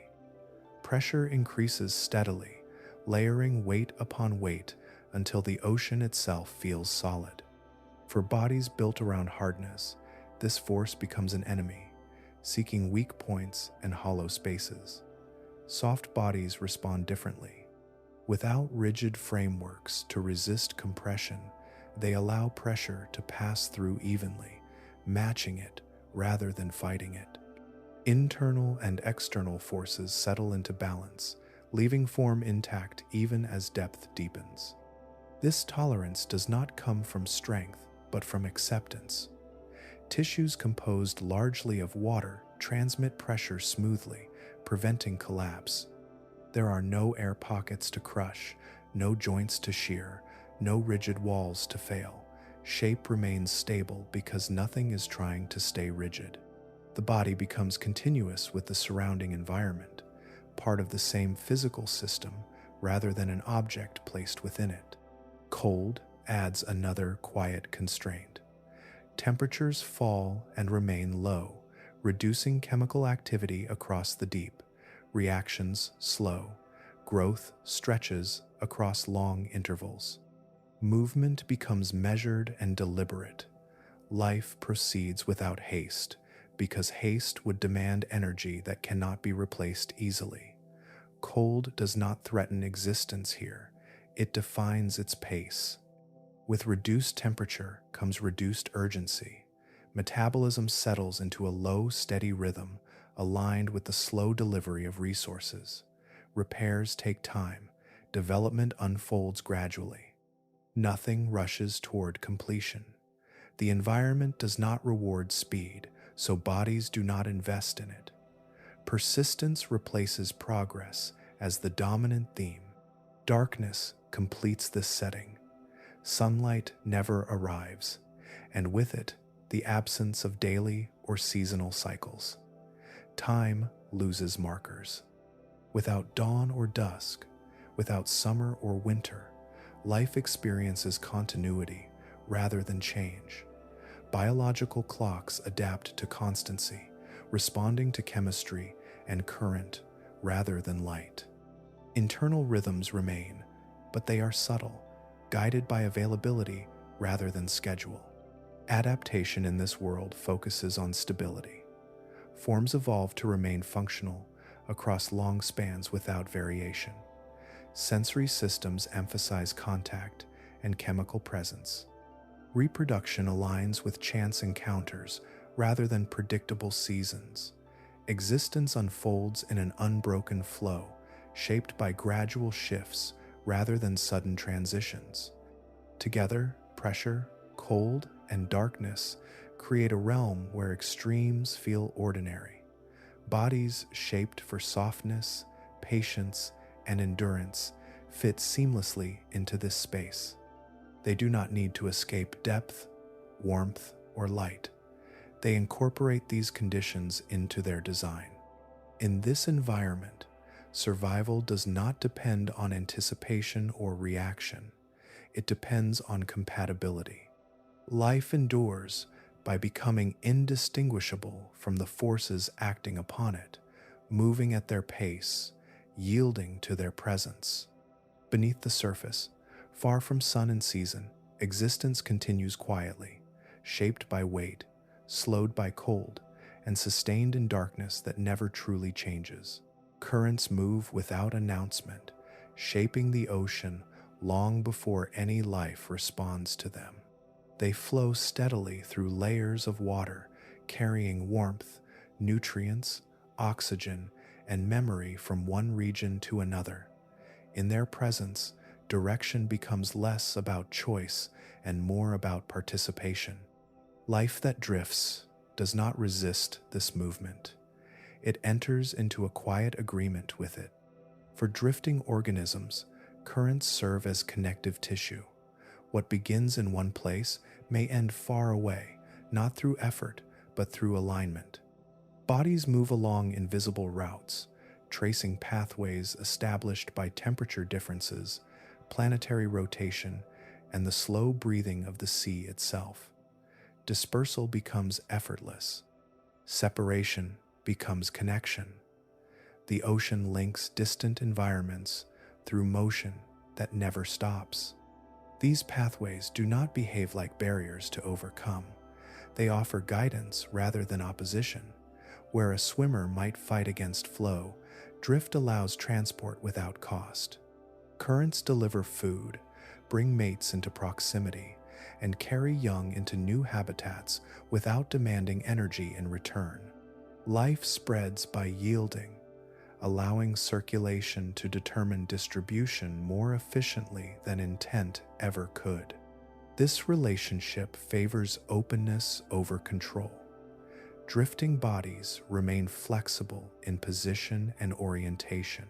Pressure increases steadily, layering weight upon weight until the ocean itself feels solid. For bodies built around hardness, this force becomes an enemy, seeking weak points and hollow spaces. Soft bodies respond differently. Without rigid frameworks to resist compression, they allow pressure to pass through evenly, matching it rather than fighting it. Internal and external forces settle into balance, leaving form intact even as depth deepens. This tolerance does not come from strength, but from acceptance. Tissues composed largely of water transmit pressure smoothly, preventing collapse. There are no air pockets to crush, no joints to shear, no rigid walls to fail. Shape remains stable because nothing is trying to stay rigid. The body becomes continuous with the surrounding environment, part of the same physical system rather than an object placed within it. Cold adds another quiet constraint. Temperatures fall and remain low, reducing chemical activity across the deep. Reactions slow. Growth stretches across long intervals. Movement becomes measured and deliberate. Life proceeds without haste, because haste would demand energy that cannot be replaced easily. Cold does not threaten existence here, it defines its pace. With reduced temperature comes reduced urgency. Metabolism settles into a low, steady rhythm, aligned with the slow delivery of resources. Repairs take time, development unfolds gradually. Nothing rushes toward completion. The environment does not reward speed, so bodies do not invest in it. Persistence replaces progress as the dominant theme. Darkness completes this setting. Sunlight never arrives, and with it, the absence of daily or seasonal cycles. Time loses markers. Without dawn or dusk, without summer or winter, life experiences continuity rather than change. Biological clocks adapt to constancy, responding to chemistry and current rather than light. Internal rhythms remain, but they are subtle, guided by availability rather than schedule. Adaptation in this world focuses on stability. Forms evolve to remain functional across long spans without variation. Sensory systems emphasize contact and chemical presence. Reproduction aligns with chance encounters rather than predictable seasons. Existence unfolds in an unbroken flow, shaped by gradual shifts rather than sudden transitions. Together, pressure, cold, and darkness create a realm where extremes feel ordinary. Bodies shaped for softness, patience, and endurance fit seamlessly into this space. They do not need to escape depth, warmth, or light. They incorporate these conditions into their design. In this environment, survival does not depend on anticipation or reaction. It depends on compatibility. Life endures by becoming indistinguishable from the forces acting upon it, moving at their pace, yielding to their presence. Beneath the surface, far from sun and season, existence continues quietly, shaped by weight, slowed by cold, and sustained in darkness that never truly changes. Currents move without announcement, shaping the ocean long before any life responds to them. They flow steadily through layers of water, carrying warmth, nutrients, oxygen, and memory from one region to another. In their presence, direction becomes less about choice and more about participation. Life that drifts does not resist this movement. It enters into a quiet agreement with it. For drifting organisms, currents serve as connective tissue. What begins in one place may end far away, not through effort, but through alignment. Bodies move along invisible routes, tracing pathways established by temperature differences, planetary rotation, and the slow breathing of the sea itself. Dispersal becomes effortless. Separation becomes connection. The ocean links distant environments through motion that never stops. These pathways do not behave like barriers to overcome. They offer guidance rather than opposition. Where a swimmer might fight against flow, drift allows transport without cost. Currents deliver food, bring mates into proximity, and carry young into new habitats without demanding energy in return. Life spreads by yielding, allowing circulation to determine distribution more efficiently than intent ever could. This relationship favors openness over control. Drifting bodies remain flexible in position and orientation,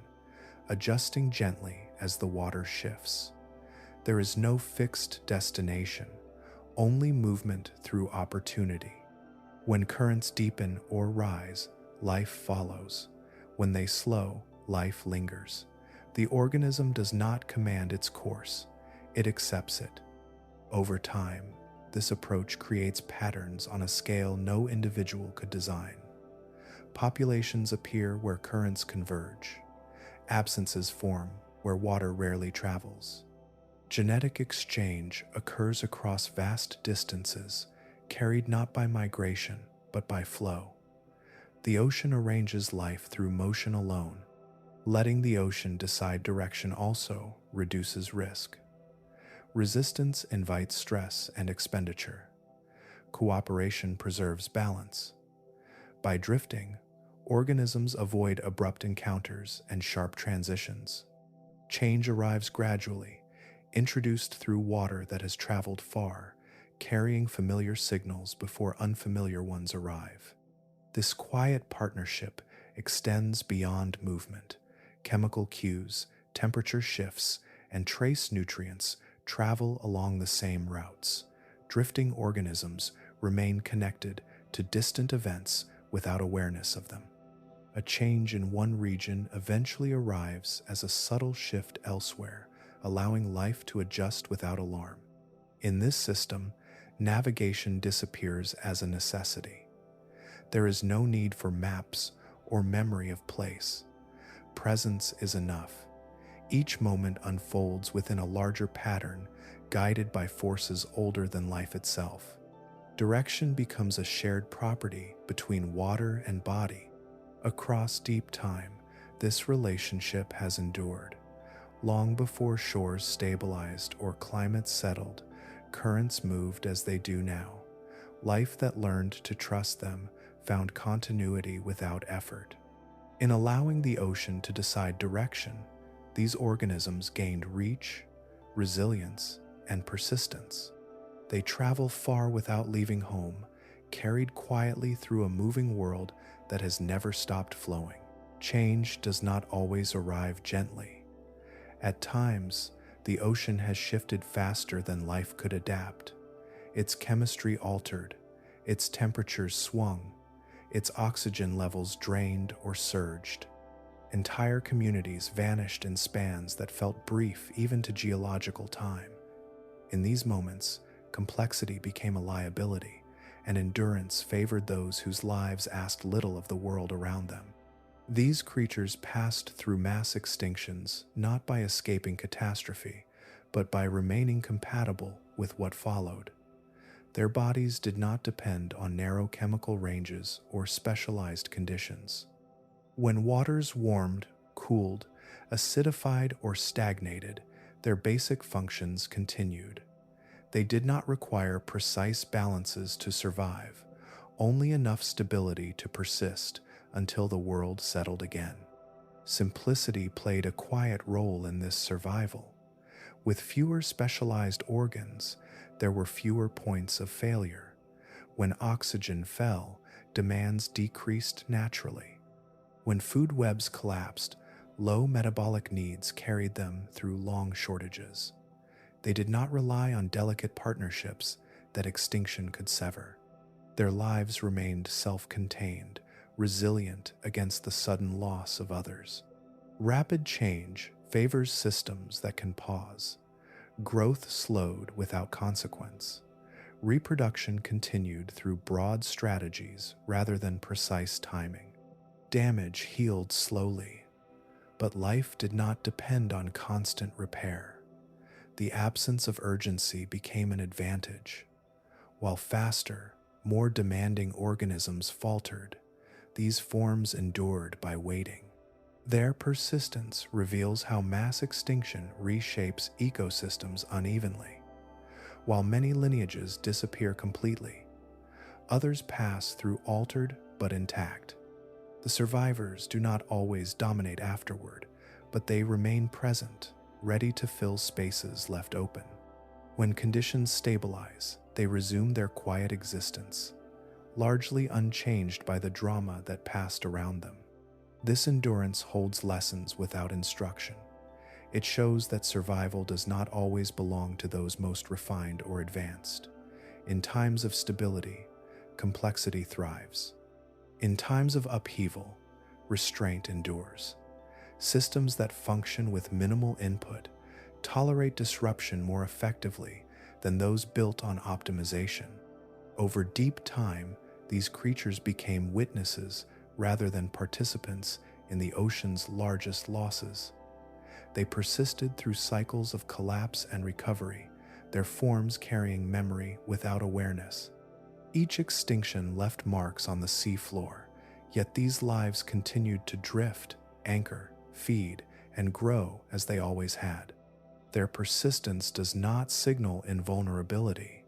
adjusting gently as the water shifts. There is no fixed destination, only movement through opportunity. When currents deepen or rise, life follows. When they slow, life lingers. The organism does not command its course, it accepts it. Over time, this approach creates patterns on a scale no individual could design. Populations appear where currents converge. Absences form where water rarely travels. Genetic exchange occurs across vast distances, carried not by migration, but by flow. The ocean arranges life through motion alone. Letting the ocean decide direction also reduces risk. Resistance invites stress and expenditure. Cooperation preserves balance. By drifting, organisms avoid abrupt encounters and sharp transitions. Change arrives gradually, introduced through water that has traveled far, carrying familiar signals before unfamiliar ones arrive. This quiet partnership extends beyond movement. Chemical cues, temperature shifts, and trace nutrients travel along the same routes. Drifting organisms remain connected to distant events without awareness of them. A change in one region eventually arrives as a subtle shift elsewhere, allowing life to adjust without alarm. In this system, navigation disappears as a necessity. There is no need for maps or memory of place. Presence is enough. Each moment unfolds within a larger pattern, guided by forces older than life itself. Direction becomes a shared property between water and body. Across deep time, this relationship has endured. Long before shores stabilized or climates settled, currents moved as they do now. Life that learned to trust them found continuity without effort. In allowing the ocean to decide direction, these organisms gained reach, resilience, and persistence. They travel far without leaving home, carried quietly through a moving world that has never stopped flowing. Change does not always arrive gently. At times, the ocean has shifted faster than life could adapt. Its chemistry altered, its temperatures swung, its oxygen levels drained or surged. Entire communities vanished in spans that felt brief even to geological time. In these moments, complexity became a liability, and endurance favored those whose lives asked little of the world around them. These creatures passed through mass extinctions not by escaping catastrophe, but by remaining compatible with what followed. Their bodies did not depend on narrow chemical ranges or specialized conditions. When waters warmed, cooled, acidified, or stagnated, their basic functions continued. They did not require precise balances to survive, only enough stability to persist until the world settled again. Simplicity played a quiet role in this survival. With fewer specialized organs, there were fewer points of failure. When oxygen fell, demands decreased naturally. When food webs collapsed, low metabolic needs carried them through long shortages. They did not rely on delicate partnerships that extinction could sever. Their lives remained self-contained, resilient against the sudden loss of others. Rapid change favors systems that can pause. Growth slowed without consequence. Reproduction continued through broad strategies rather than precise timing. Damage healed slowly, but life did not depend on constant repair. The absence of urgency became an advantage. While faster, more demanding organisms faltered, these forms endured by waiting. Their persistence reveals how mass extinction reshapes ecosystems unevenly. While many lineages disappear completely, others pass through altered but intact. The survivors do not always dominate afterward, but they remain present, ready to fill spaces left open. When conditions stabilize, they resume their quiet existence, largely unchanged by the drama that passed around them. This endurance holds lessons without instruction. It shows that survival does not always belong to those most refined or advanced. In times of stability, complexity thrives. In times of upheaval, restraint endures. Systems that function with minimal input tolerate disruption more effectively than those built on optimization. Over deep time, these creatures became witnesses rather than participants in the ocean's largest losses. They persisted through cycles of collapse and recovery, their forms carrying memory without awareness. Each extinction left marks on the seafloor, yet these lives continued to drift, anchor, feed, and grow as they always had. Their persistence does not signal invulnerability.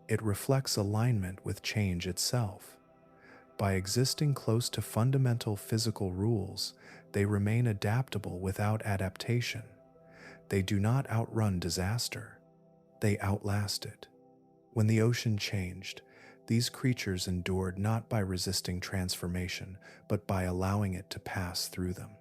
It reflects alignment with change itself. By existing close to fundamental physical rules, they remain adaptable without adaptation. They do not outrun disaster. They outlast it. When the ocean changed, these creatures endured not by resisting transformation, but by allowing it to pass through them.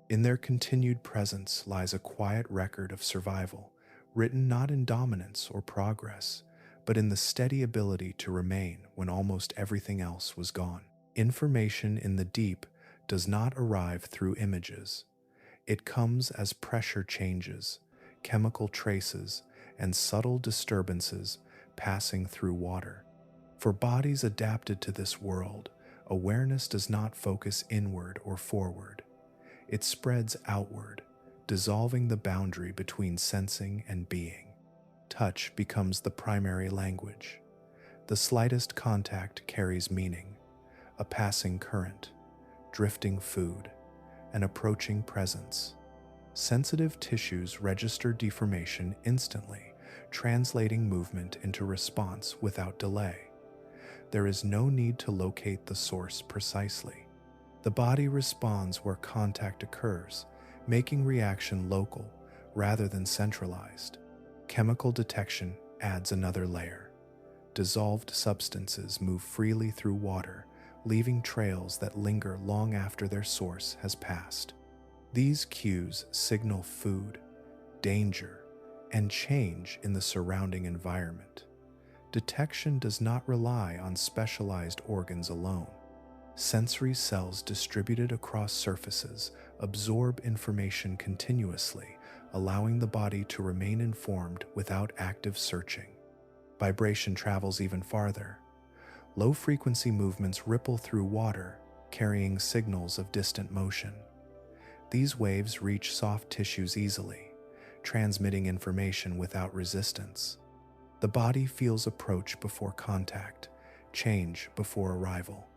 In their continued presence lies a quiet record of survival, written not in dominance or progress, but in the steady ability to remain when almost everything else was gone. Information in the deep does not arrive through images. It comes as pressure changes, chemical traces, and subtle disturbances passing through water. For bodies adapted to this world, awareness does not focus inward or forward. It spreads outward, dissolving the boundary between sensing and being. Touch becomes the primary language. The slightest contact carries meaning, a passing current, drifting food, an approaching presence. Sensitive tissues register deformation instantly, translating movement into response without delay. There is no need to locate the source precisely. The body responds where contact occurs, making reaction local rather than centralized. Chemical detection adds another layer. Dissolved substances move freely through water, leaving trails that linger long after their source has passed. These cues signal food, danger, and change in the surrounding environment. Detection does not rely on specialized organs alone. Sensory cells distributed across surfaces absorb information continuously, allowing the body to remain informed without active searching. Vibration travels even farther. Low-frequency movements ripple through water, carrying signals of distant motion. These waves reach soft tissues easily, transmitting information without resistance. The body feels approach before contact, change before arrival.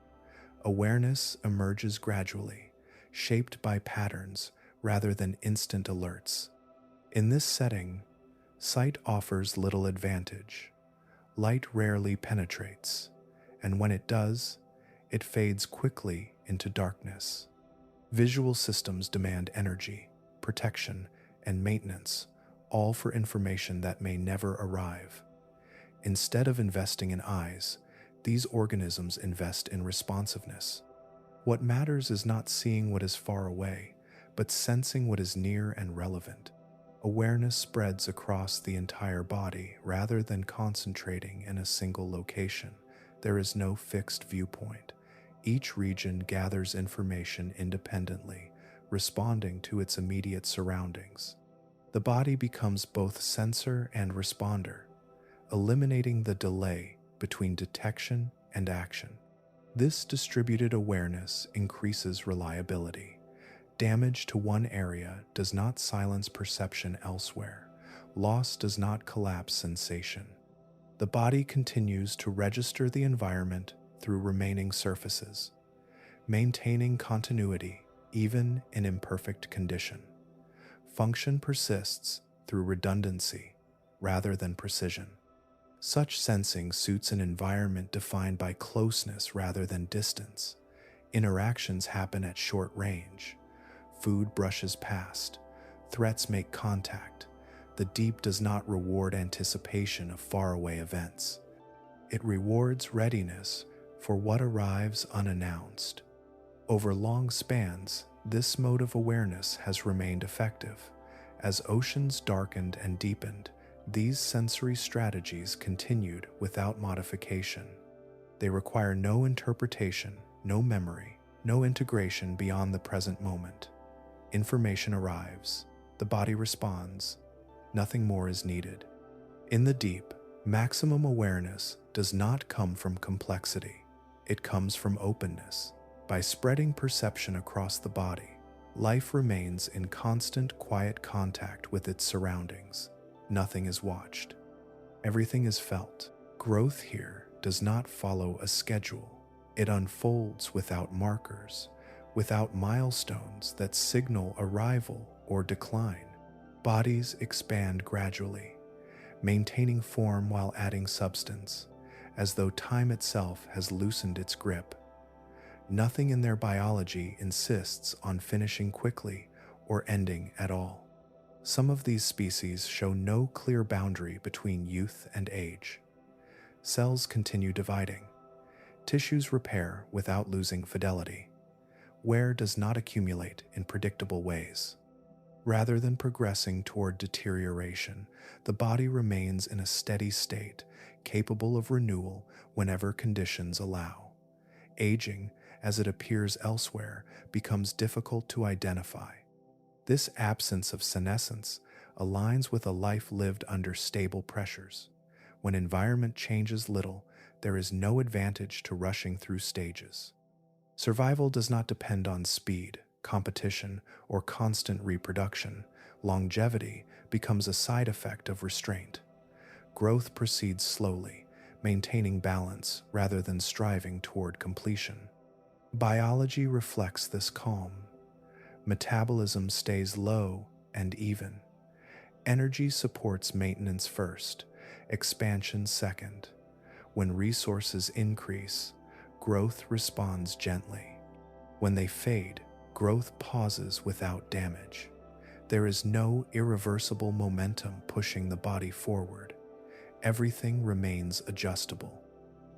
Awareness emerges gradually, shaped by patterns rather than instant alerts. In this setting, sight offers little advantage. Light rarely penetrates, and when it does, it fades quickly into darkness. Visual systems demand energy, protection, and maintenance, all for information that may never arrive. Instead of investing in eyes, these organisms invest in responsiveness. What matters is not seeing what is far away, but sensing what is near and relevant. Awareness spreads across the entire body rather than concentrating in a single location. There is no fixed viewpoint. Each region gathers information independently, responding to its immediate surroundings. The body becomes both sensor and responder, eliminating the delay between detection and action. This distributed awareness increases reliability. Damage to one area does not silence perception elsewhere. Loss does not collapse sensation. The body continues to register the environment through remaining surfaces, maintaining continuity even in imperfect condition. Function persists through redundancy rather than precision. Such sensing suits an environment defined by closeness rather than distance. Interactions happen at short range. Food brushes past. Threats make contact. The deep does not reward anticipation of faraway events. It rewards readiness for what arrives unannounced. Over long spans, this mode of awareness has remained effective. As oceans darkened and deepened, these sensory strategies continued without modification. They require no interpretation, no memory, no integration beyond the present moment. Information arrives, the body responds, nothing more is needed. In the deep, maximum awareness does not come from complexity. It comes from openness. By spreading perception across the body, life remains in constant, quiet contact with its surroundings. Nothing is watched. Everything is felt. Growth here does not follow a schedule. It unfolds without markers, without milestones that signal arrival or decline. Bodies expand gradually, maintaining form while adding substance, as though time itself has loosened its grip. Nothing in their biology insists on finishing quickly or ending at all. Some of these species show no clear boundary between youth and age. Cells continue dividing. Tissues repair without losing fidelity. Wear does not accumulate in predictable ways. Rather than progressing toward deterioration, the body remains in a steady state, capable of renewal whenever conditions allow. Aging, as it appears elsewhere, becomes difficult to identify. This absence of senescence aligns with a life lived under stable pressures. When environment changes little, there is no advantage to rushing through stages. Survival does not depend on speed, competition, or constant reproduction. Longevity becomes a side effect of restraint. Growth proceeds slowly, maintaining balance rather than striving toward completion. Biology reflects this calm. Metabolism stays low and even. Energy supports maintenance first, expansion second. When resources increase, growth responds gently. When they fade, growth pauses without damage. There is no irreversible momentum pushing the body forward. Everything remains adjustable.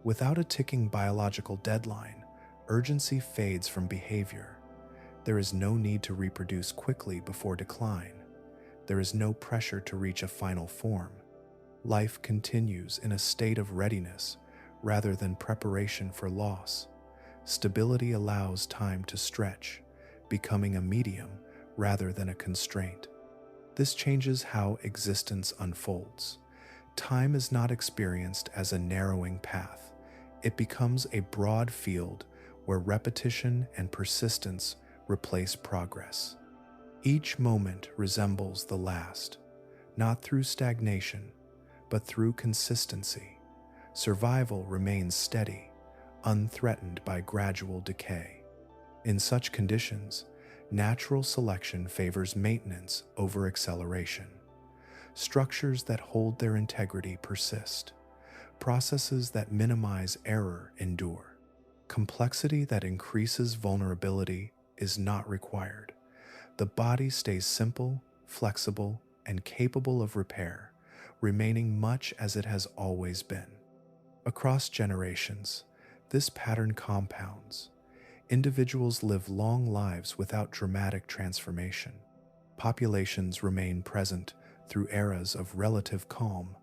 Without a ticking biological deadline, urgency fades from behavior. There is no need to reproduce quickly before decline. There is no pressure to reach a final form. Life continues in a state of readiness rather than preparation for loss. Stability allows time to stretch, becoming a medium rather than a constraint. This changes how existence unfolds. Time is not experienced as a narrowing path. It becomes a broad field where repetition and persistence replace progress. Each moment resembles the last, not through stagnation, but through consistency. Survival remains steady, unthreatened by gradual decay. In such conditions, natural selection favors maintenance over acceleration. Structures that hold their integrity persist. Processes that minimize error endure. Complexity that increases vulnerability is not required. The body stays simple, flexible, and capable of repair, remaining much as it has always been. Across generations, this pattern compounds. Individuals live long lives without dramatic transformation. Populations remain present through eras of relative calm,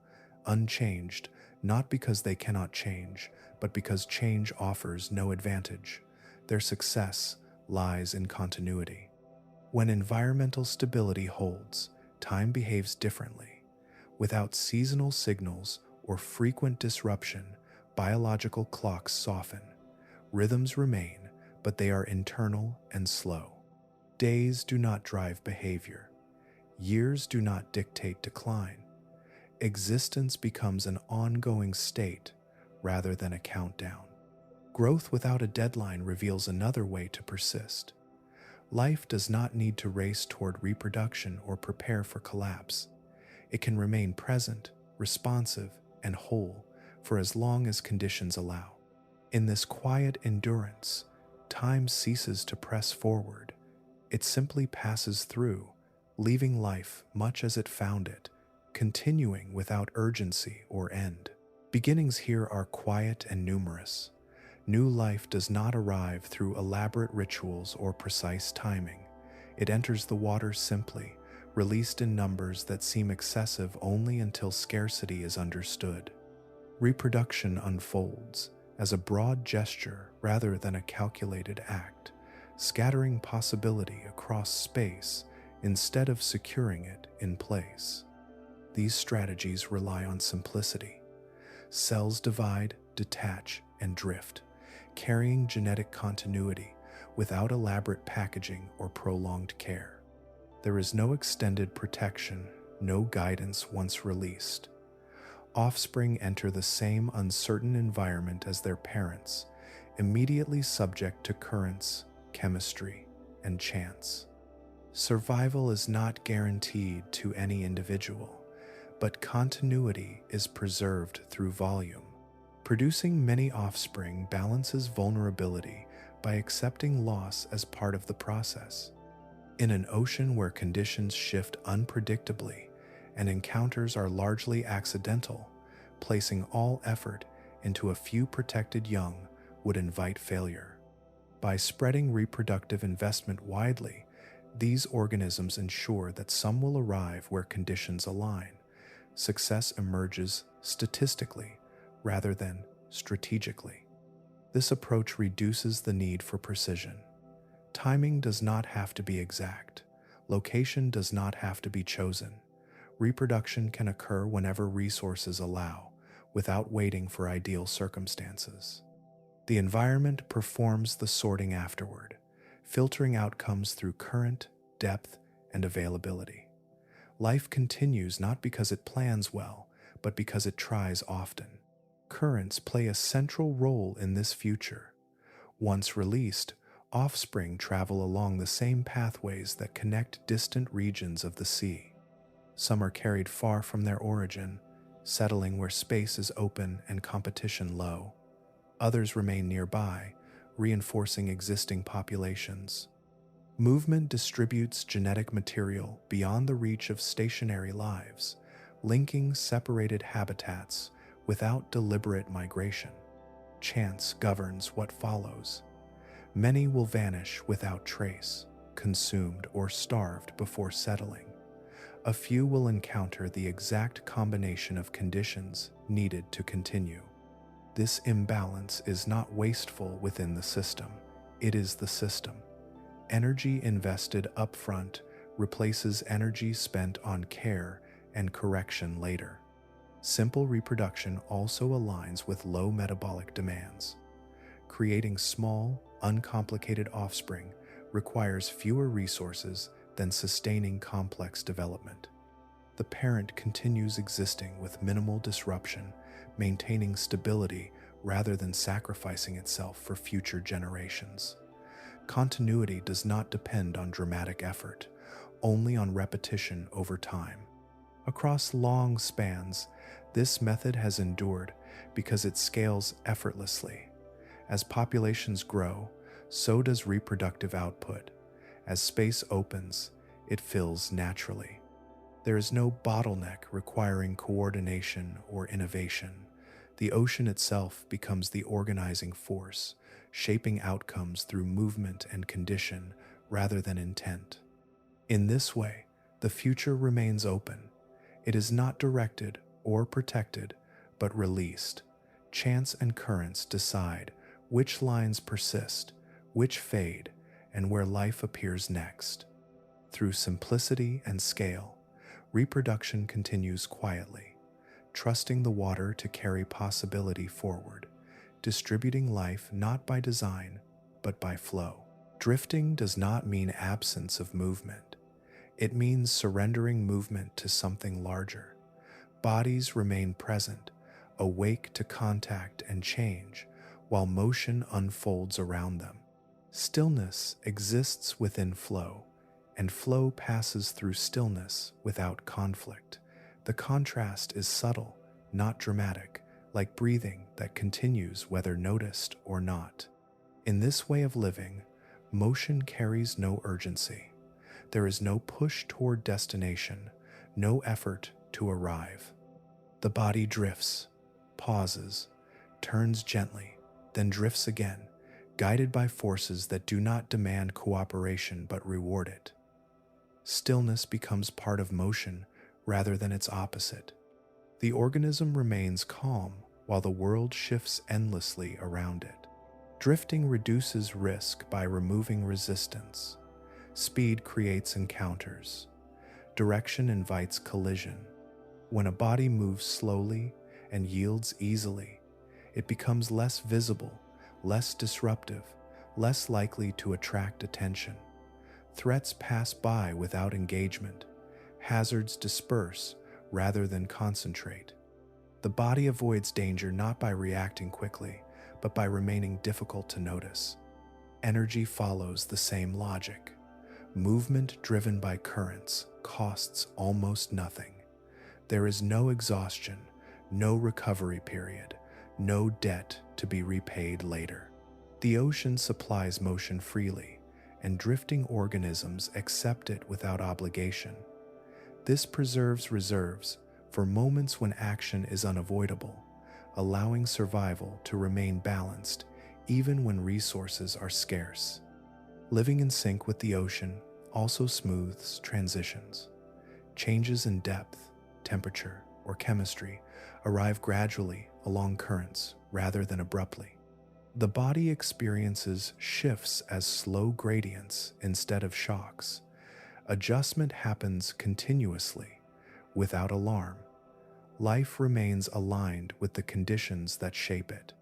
unchanged, not because they cannot change, but because change offers no advantage. Their success lies in continuity. When environmental stability holds, time behaves differently. Without seasonal signals or frequent disruption, biological clocks soften. Rhythms remain, but they are internal and slow. Days do not drive behavior. Years do not dictate decline. Existence becomes an ongoing state rather than a countdown. Growth without a deadline reveals another way to persist. Life does not need to race toward reproduction or prepare for collapse. It can remain present, responsive, and whole for as long as conditions allow. In this quiet endurance, time ceases to press forward. It simply passes through, leaving life much as it found it, continuing without urgency or end. Beginnings here are quiet and numerous. New life does not arrive through elaborate rituals or precise timing. It enters the water simply, released in numbers that seem excessive only until scarcity is understood. Reproduction unfolds as a broad gesture rather than a calculated act, scattering possibility across space instead of securing it in place. These strategies rely on simplicity. Cells divide, detach, and drift, carrying genetic continuity without elaborate packaging or prolonged care. There is no extended protection, no guidance once released. Offspring enter the same uncertain environment as their parents, immediately subject to currents, chemistry, and chance. Survival is not guaranteed to any individual, but continuity is preserved through volume. Producing many offspring balances vulnerability by accepting loss as part of the process. In an ocean where conditions shift unpredictably and encounters are largely accidental, placing all effort into a few protected young would invite failure. By spreading reproductive investment widely, these organisms ensure that some will arrive where conditions align. Success emerges statistically rather than strategically. This approach reduces the need for precision. Timing does not have to be exact. Location does not have to be chosen. Reproduction can occur whenever resources allow, without waiting for ideal circumstances. The environment performs the sorting afterward, filtering outcomes through current, depth, and availability. Life continues not because it plans well, but because it tries often. Currents play a central role in this future. Once released, offspring travel along the same pathways that connect distant regions of the sea. Some are carried far from their origin, settling where space is open and competition low. Others remain nearby, reinforcing existing populations. Movement distributes genetic material beyond the reach of stationary lives, linking separated habitats without deliberate migration. Chance governs what follows. Many will vanish without trace, consumed or starved before settling. A few will encounter the exact combination of conditions needed to continue. This imbalance is not wasteful within the system, it is the system. Energy invested upfront replaces energy spent on care and correction later. Simple reproduction also aligns with low metabolic demands. Creating small, uncomplicated offspring requires fewer resources than sustaining complex development. The parent continues existing with minimal disruption, maintaining stability rather than sacrificing itself for future generations. Continuity does not depend on dramatic effort, only on repetition over time. Across long spans, this method has endured because it scales effortlessly. As populations grow, so does reproductive output. As space opens, it fills naturally. There is no bottleneck requiring coordination or innovation. The ocean itself becomes the organizing force, shaping outcomes through movement and condition rather than intent. In this way, the future remains open. It is not directed or protected, but released. Chance and currents decide which lines persist, which fade, and where life appears next. Through simplicity and scale, reproduction continues quietly, trusting the water to carry possibility forward, distributing life not by design, but by flow. Drifting does not mean absence of movement. It means surrendering movement to something larger. Bodies remain present, awake to contact and change, while motion unfolds around them. Stillness exists within flow, and flow passes through stillness without conflict. The contrast is subtle, not dramatic, like breathing that continues whether noticed or not. In this way of living, motion carries no urgency. There is no push toward destination, no effort to arrive. The body drifts, pauses, turns gently, then drifts again, guided by forces that do not demand cooperation but reward it. Stillness becomes part of motion rather than its opposite. The organism remains calm while the world shifts endlessly around it. Drifting reduces risk by removing resistance. Speed creates encounters. Direction invites collision. When a body moves slowly and yields easily, it becomes less visible, less disruptive, less likely to attract attention. Threats pass by without engagement. Hazards disperse rather than concentrate. The body avoids danger not by reacting quickly, but by remaining difficult to notice. Energy follows the same logic. Movement driven by currents costs almost nothing. There is no exhaustion, no recovery period, no debt to be repaid later. The ocean supplies motion freely, and drifting organisms accept it without obligation. This preserves reserves for moments when action is unavoidable, allowing survival to remain balanced even when resources are scarce. Living in sync with the ocean also smooths transitions. Changes in depth, temperature, or chemistry arrive gradually along currents rather than abruptly. The body experiences shifts as slow gradients instead of shocks. Adjustment happens continuously, without alarm. Life remains aligned with the conditions that shape it.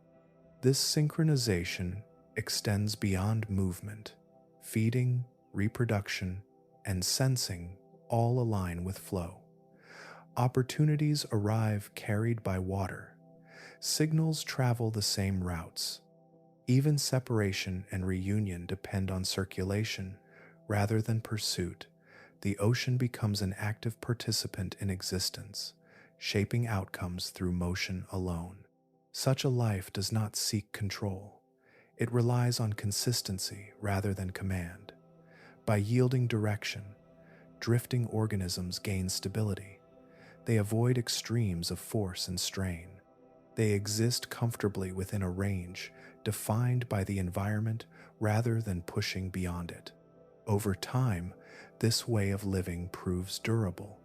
This synchronization extends beyond movement. Feeding, reproduction, and sensing all align with flow. Opportunities arrive carried by water. Signals travel the same routes. Even separation and reunion depend on circulation rather than pursuit. The ocean becomes an active participant in existence, shaping outcomes through motion alone. Such a life does not seek control. It relies on consistency rather than command. By yielding direction, drifting organisms gain stability. They avoid extremes of force and strain. They exist comfortably within a range defined by the environment rather than pushing beyond it. Over time, this way of living proves durable.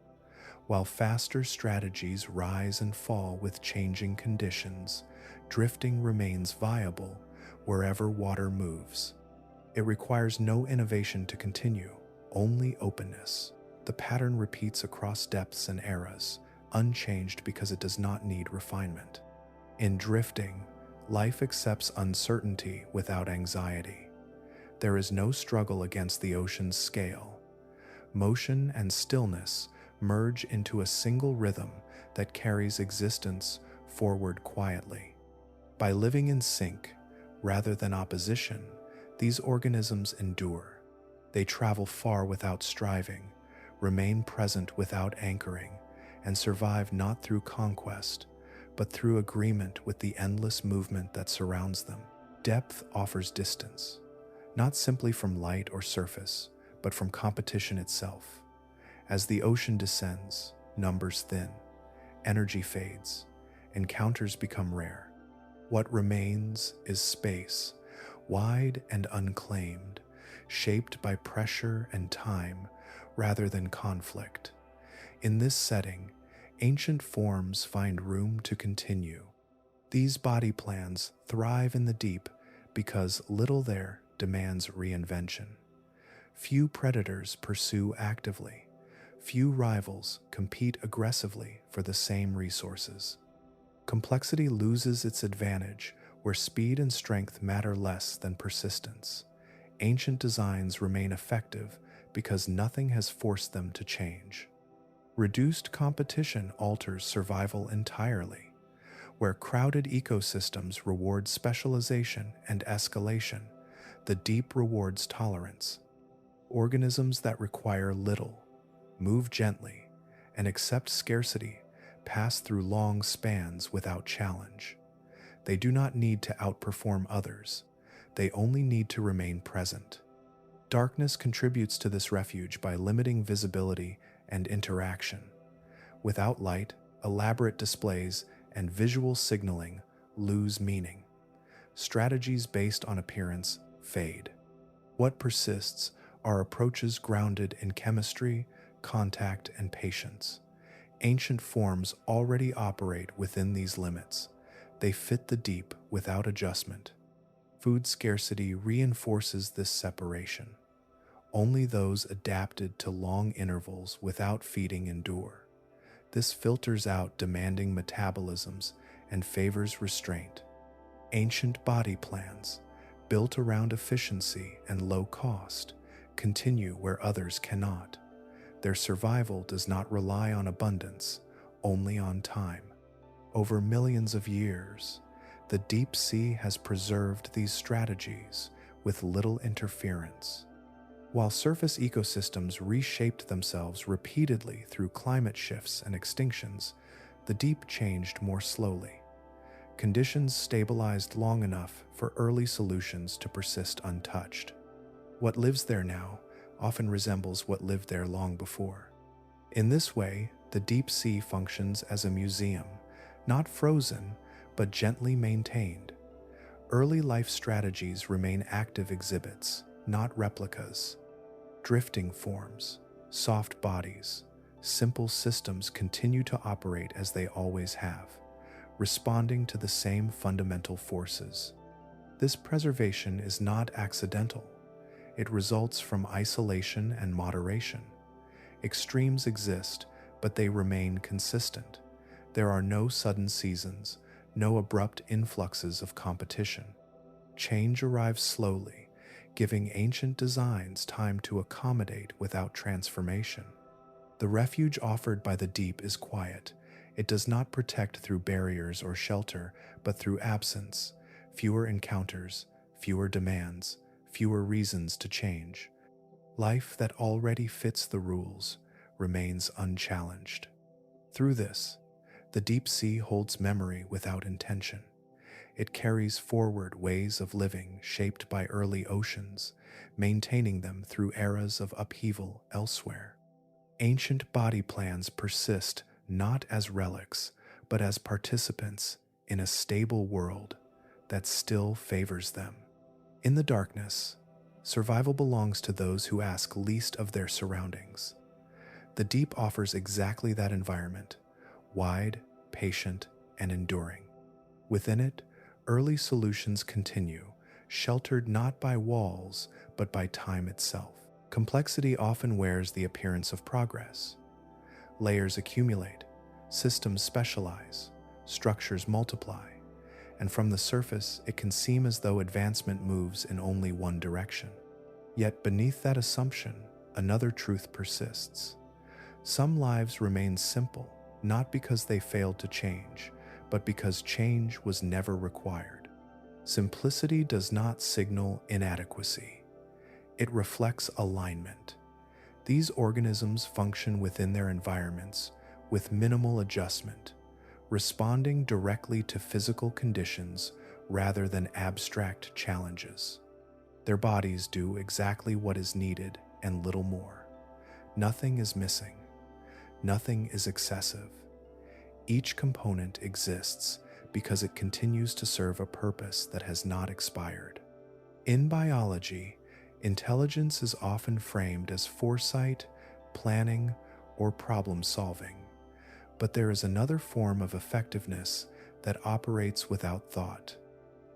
While faster strategies rise and fall with changing conditions, drifting remains viable wherever water moves. It requires no innovation to continue, only openness. The pattern repeats across depths and eras, unchanged because it does not need refinement. In drifting, life accepts uncertainty without anxiety. There is no struggle against the ocean's scale. Motion and stillness merge into a single rhythm that carries existence forward quietly. By living in sync, rather than opposition, these organisms endure. They travel far without striving, remain present without anchoring, and survive not through conquest, but through agreement with the endless movement that surrounds them. Depth offers distance, not simply from light or surface, but from competition itself. As the ocean descends, numbers thin, energy fades, encounters become rare. What remains is space, wide and unclaimed, shaped by pressure and time rather than conflict. In this setting, ancient forms find room to continue. These body plans thrive in the deep because little there demands reinvention. Few predators pursue actively. Few rivals compete aggressively for the same resources. Complexity loses its advantage where speed and strength matter less than persistence. Ancient designs remain effective because nothing has forced them to change. Reduced competition alters survival entirely. Where crowded ecosystems reward specialization and escalation, the deep rewards tolerance. Organisms that require little, move gently, and accept scarcity pass through long spans without challenge. They do not need to outperform others. They only need to remain present. Darkness contributes to this refuge by limiting visibility and interaction. Without light, elaborate displays and visual signaling lose meaning. Strategies based on appearance fade. What persists are approaches grounded in chemistry, contact, and patience. Ancient forms already operate within these limits. They fit the deep without adjustment. Food scarcity reinforces this separation. Only those adapted to long intervals without feeding endure. This filters out demanding metabolisms and favors restraint. Ancient body plans, built around efficiency and low cost, continue where others cannot. Their survival does not rely on abundance, only on time. Over millions of years, the deep sea has preserved these strategies with little interference. While surface ecosystems reshaped themselves repeatedly through climate shifts and extinctions, the deep changed more slowly. Conditions stabilized long enough for early solutions to persist untouched. What lives there now often resembles what lived there long before. In this way, the deep sea functions as a museum, not frozen, but gently maintained. Early life strategies remain active exhibits, not replicas. Drifting forms, soft bodies, simple systems continue to operate as they always have, responding to the same fundamental forces. This preservation is not accidental. It results from isolation and moderation. Extremes exist, but they remain consistent. There are no sudden seasons, no abrupt influxes of competition. Change arrives slowly, giving ancient designs time to accommodate without transformation. The refuge offered by the deep is quiet. It does not protect through barriers or shelter, but through absence, fewer encounters, fewer demands, fewer reasons to change. Life that already fits the rules remains unchallenged. Through this, the deep sea holds memory without intention. It carries forward ways of living shaped by early oceans, maintaining them through eras of upheaval elsewhere. Ancient body plans persist not as relics, but as participants in a stable world that still favors them. In the darkness, survival belongs to those who ask least of their surroundings. The deep offers exactly that environment, wide, patient, and enduring. Within it, early solutions continue, sheltered not by walls, but by time itself. Complexity often wears the appearance of progress. Layers accumulate, systems specialize, structures multiply, and from the surface it can seem as though advancement moves in only one direction. Yet beneath that assumption, another truth persists. Some lives remain simple, not because they failed to change, but because change was never required. Simplicity does not signal inadequacy. It reflects alignment. These organisms function within their environments with minimal adjustment, responding directly to physical conditions rather than abstract challenges. Their bodies do exactly what is needed and little more. Nothing is missing. Nothing is excessive. Each component exists because it continues to serve a purpose that has not expired. In biology, intelligence is often framed as foresight, planning, or problem-solving. But there is another form of effectiveness that operates without thought.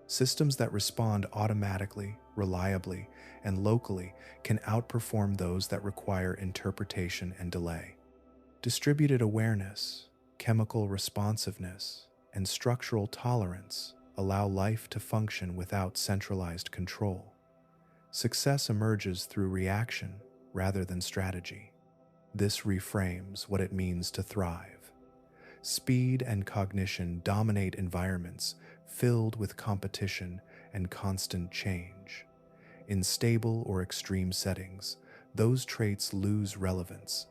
Systems that respond automatically, reliably, and locally can outperform those that require interpretation and delay. Distributed awareness, chemical responsiveness, and structural tolerance allow life to function without centralized control. Success emerges through reaction rather than strategy. This reframes what it means to thrive. Speed and cognition dominate environments filled with competition and constant change. In stable or extreme settings, those traits lose relevance.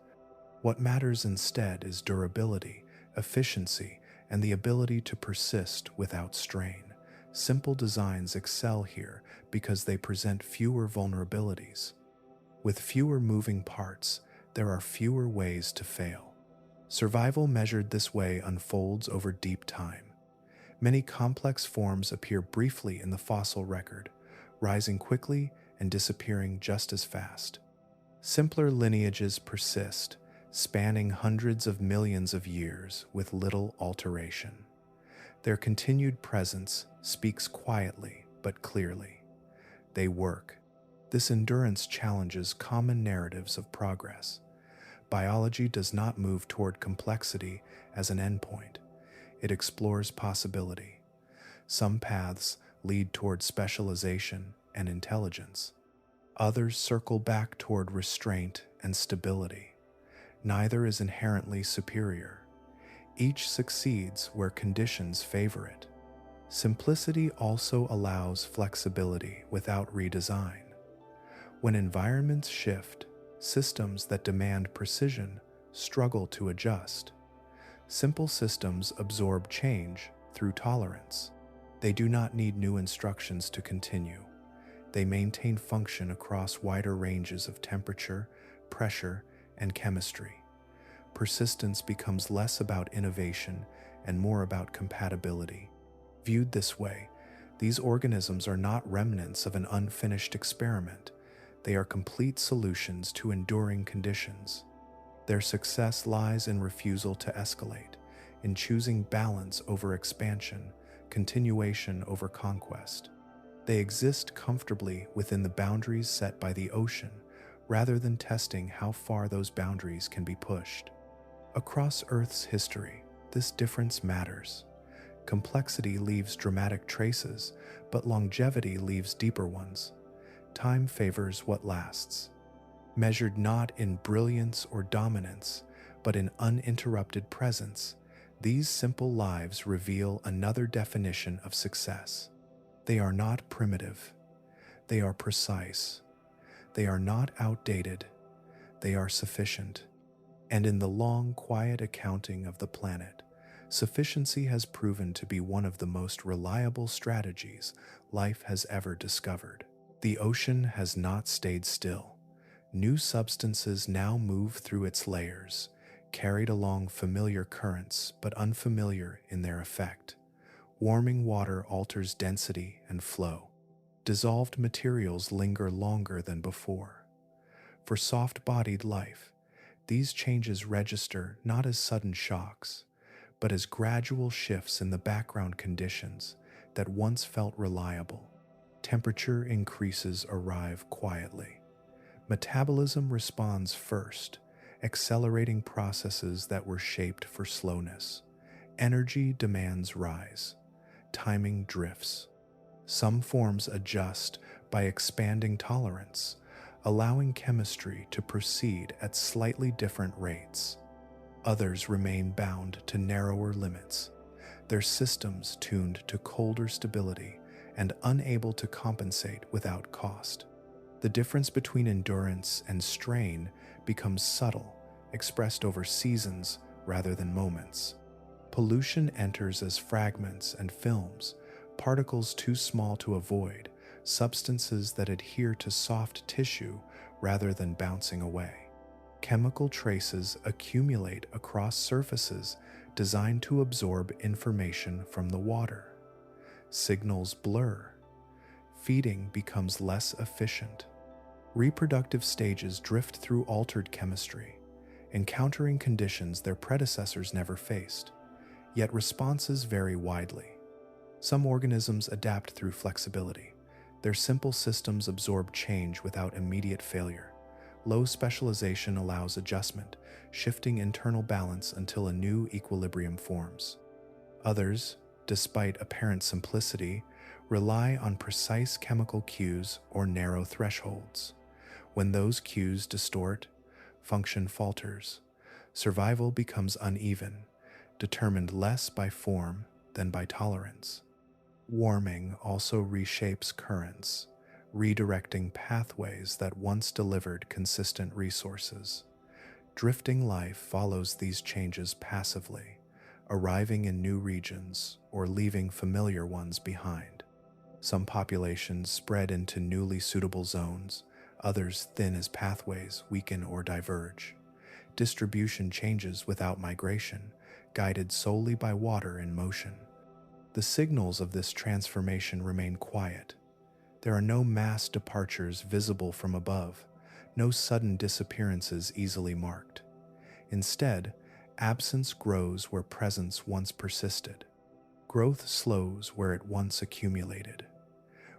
What matters instead is durability, efficiency, and the ability to persist without strain. Simple designs excel here because they present fewer vulnerabilities. With fewer moving parts, there are fewer ways to fail. Survival measured this way unfolds over deep time. Many complex forms appear briefly in the fossil record, rising quickly and disappearing just as fast. Simpler lineages persist, spanning hundreds of millions of years with little alteration. Their continued presence speaks quietly but clearly. They work. This endurance challenges common narratives of progress. Biology does not move toward complexity as an endpoint. It explores possibility. Some paths lead toward specialization and intelligence. Others circle back toward restraint and stability. Neither is inherently superior. Each succeeds where conditions favor it. Simplicity also allows flexibility without redesign. When environments shift, systems that demand precision struggle to adjust. Simple systems absorb change through tolerance. They do not need new instructions to continue. They maintain function across wider ranges of temperature, pressure, and chemistry. Persistence becomes less about innovation and more about compatibility. Viewed this way, these organisms are not remnants of an unfinished experiment. They are complete solutions to enduring conditions. Their success lies in refusal to escalate, in choosing balance over expansion, continuation over conquest. They exist comfortably within the boundaries set by the ocean, rather than testing how far those boundaries can be pushed. Across Earth's history, this difference matters. Complexity leaves dramatic traces, but longevity leaves deeper ones. Time favors what lasts. Measured not in brilliance or dominance, but in uninterrupted presence, these simple lives reveal another definition of success. They are not primitive. They are precise. They are not outdated. They are sufficient. And in the long, quiet accounting of the planet, sufficiency has proven to be one of the most reliable strategies life has ever discovered. The ocean has not stayed still. New substances now move through its layers, carried along familiar currents but unfamiliar in their effect. Warming water alters density and flow. Dissolved materials linger longer than before. For soft-bodied life, these changes register not as sudden shocks, but as gradual shifts in the background conditions that once felt reliable. Temperature increases arrive quietly. Metabolism responds first, accelerating processes that were shaped for slowness. Energy demands rise. Timing drifts. Some forms adjust by expanding tolerance, allowing chemistry to proceed at slightly different rates. Others remain bound to narrower limits, their systems tuned to colder stability and unable to compensate without cost. The difference between endurance and strain becomes subtle, expressed over seasons rather than moments. Pollution enters as fragments and films, particles too small to avoid, substances that adhere to soft tissue rather than bouncing away. Chemical traces accumulate across surfaces designed to absorb information from the water. Signals blur. Feeding becomes less efficient. Reproductive stages drift through altered chemistry, encountering conditions their predecessors never faced. Yet responses vary widely. Some organisms adapt through flexibility. Their simple systems absorb change without immediate failure. Low specialization allows adjustment, shifting internal balance until a new equilibrium forms. Others, despite apparent simplicity, rely on precise chemical cues or narrow thresholds. When those cues distort, function falters. Survival becomes uneven, determined less by form than by tolerance. Warming also reshapes currents, redirecting pathways that once delivered consistent resources. Drifting life follows these changes passively, arriving in new regions or leaving familiar ones behind. Some populations spread into newly suitable zones, others thin as pathways weaken or diverge. Distribution changes without migration, guided solely by water in motion. The signals of this transformation remain quiet. There are no mass departures visible from above, no sudden disappearances easily marked. Instead, absence grows where presence once persisted. Growth slows where it once accumulated.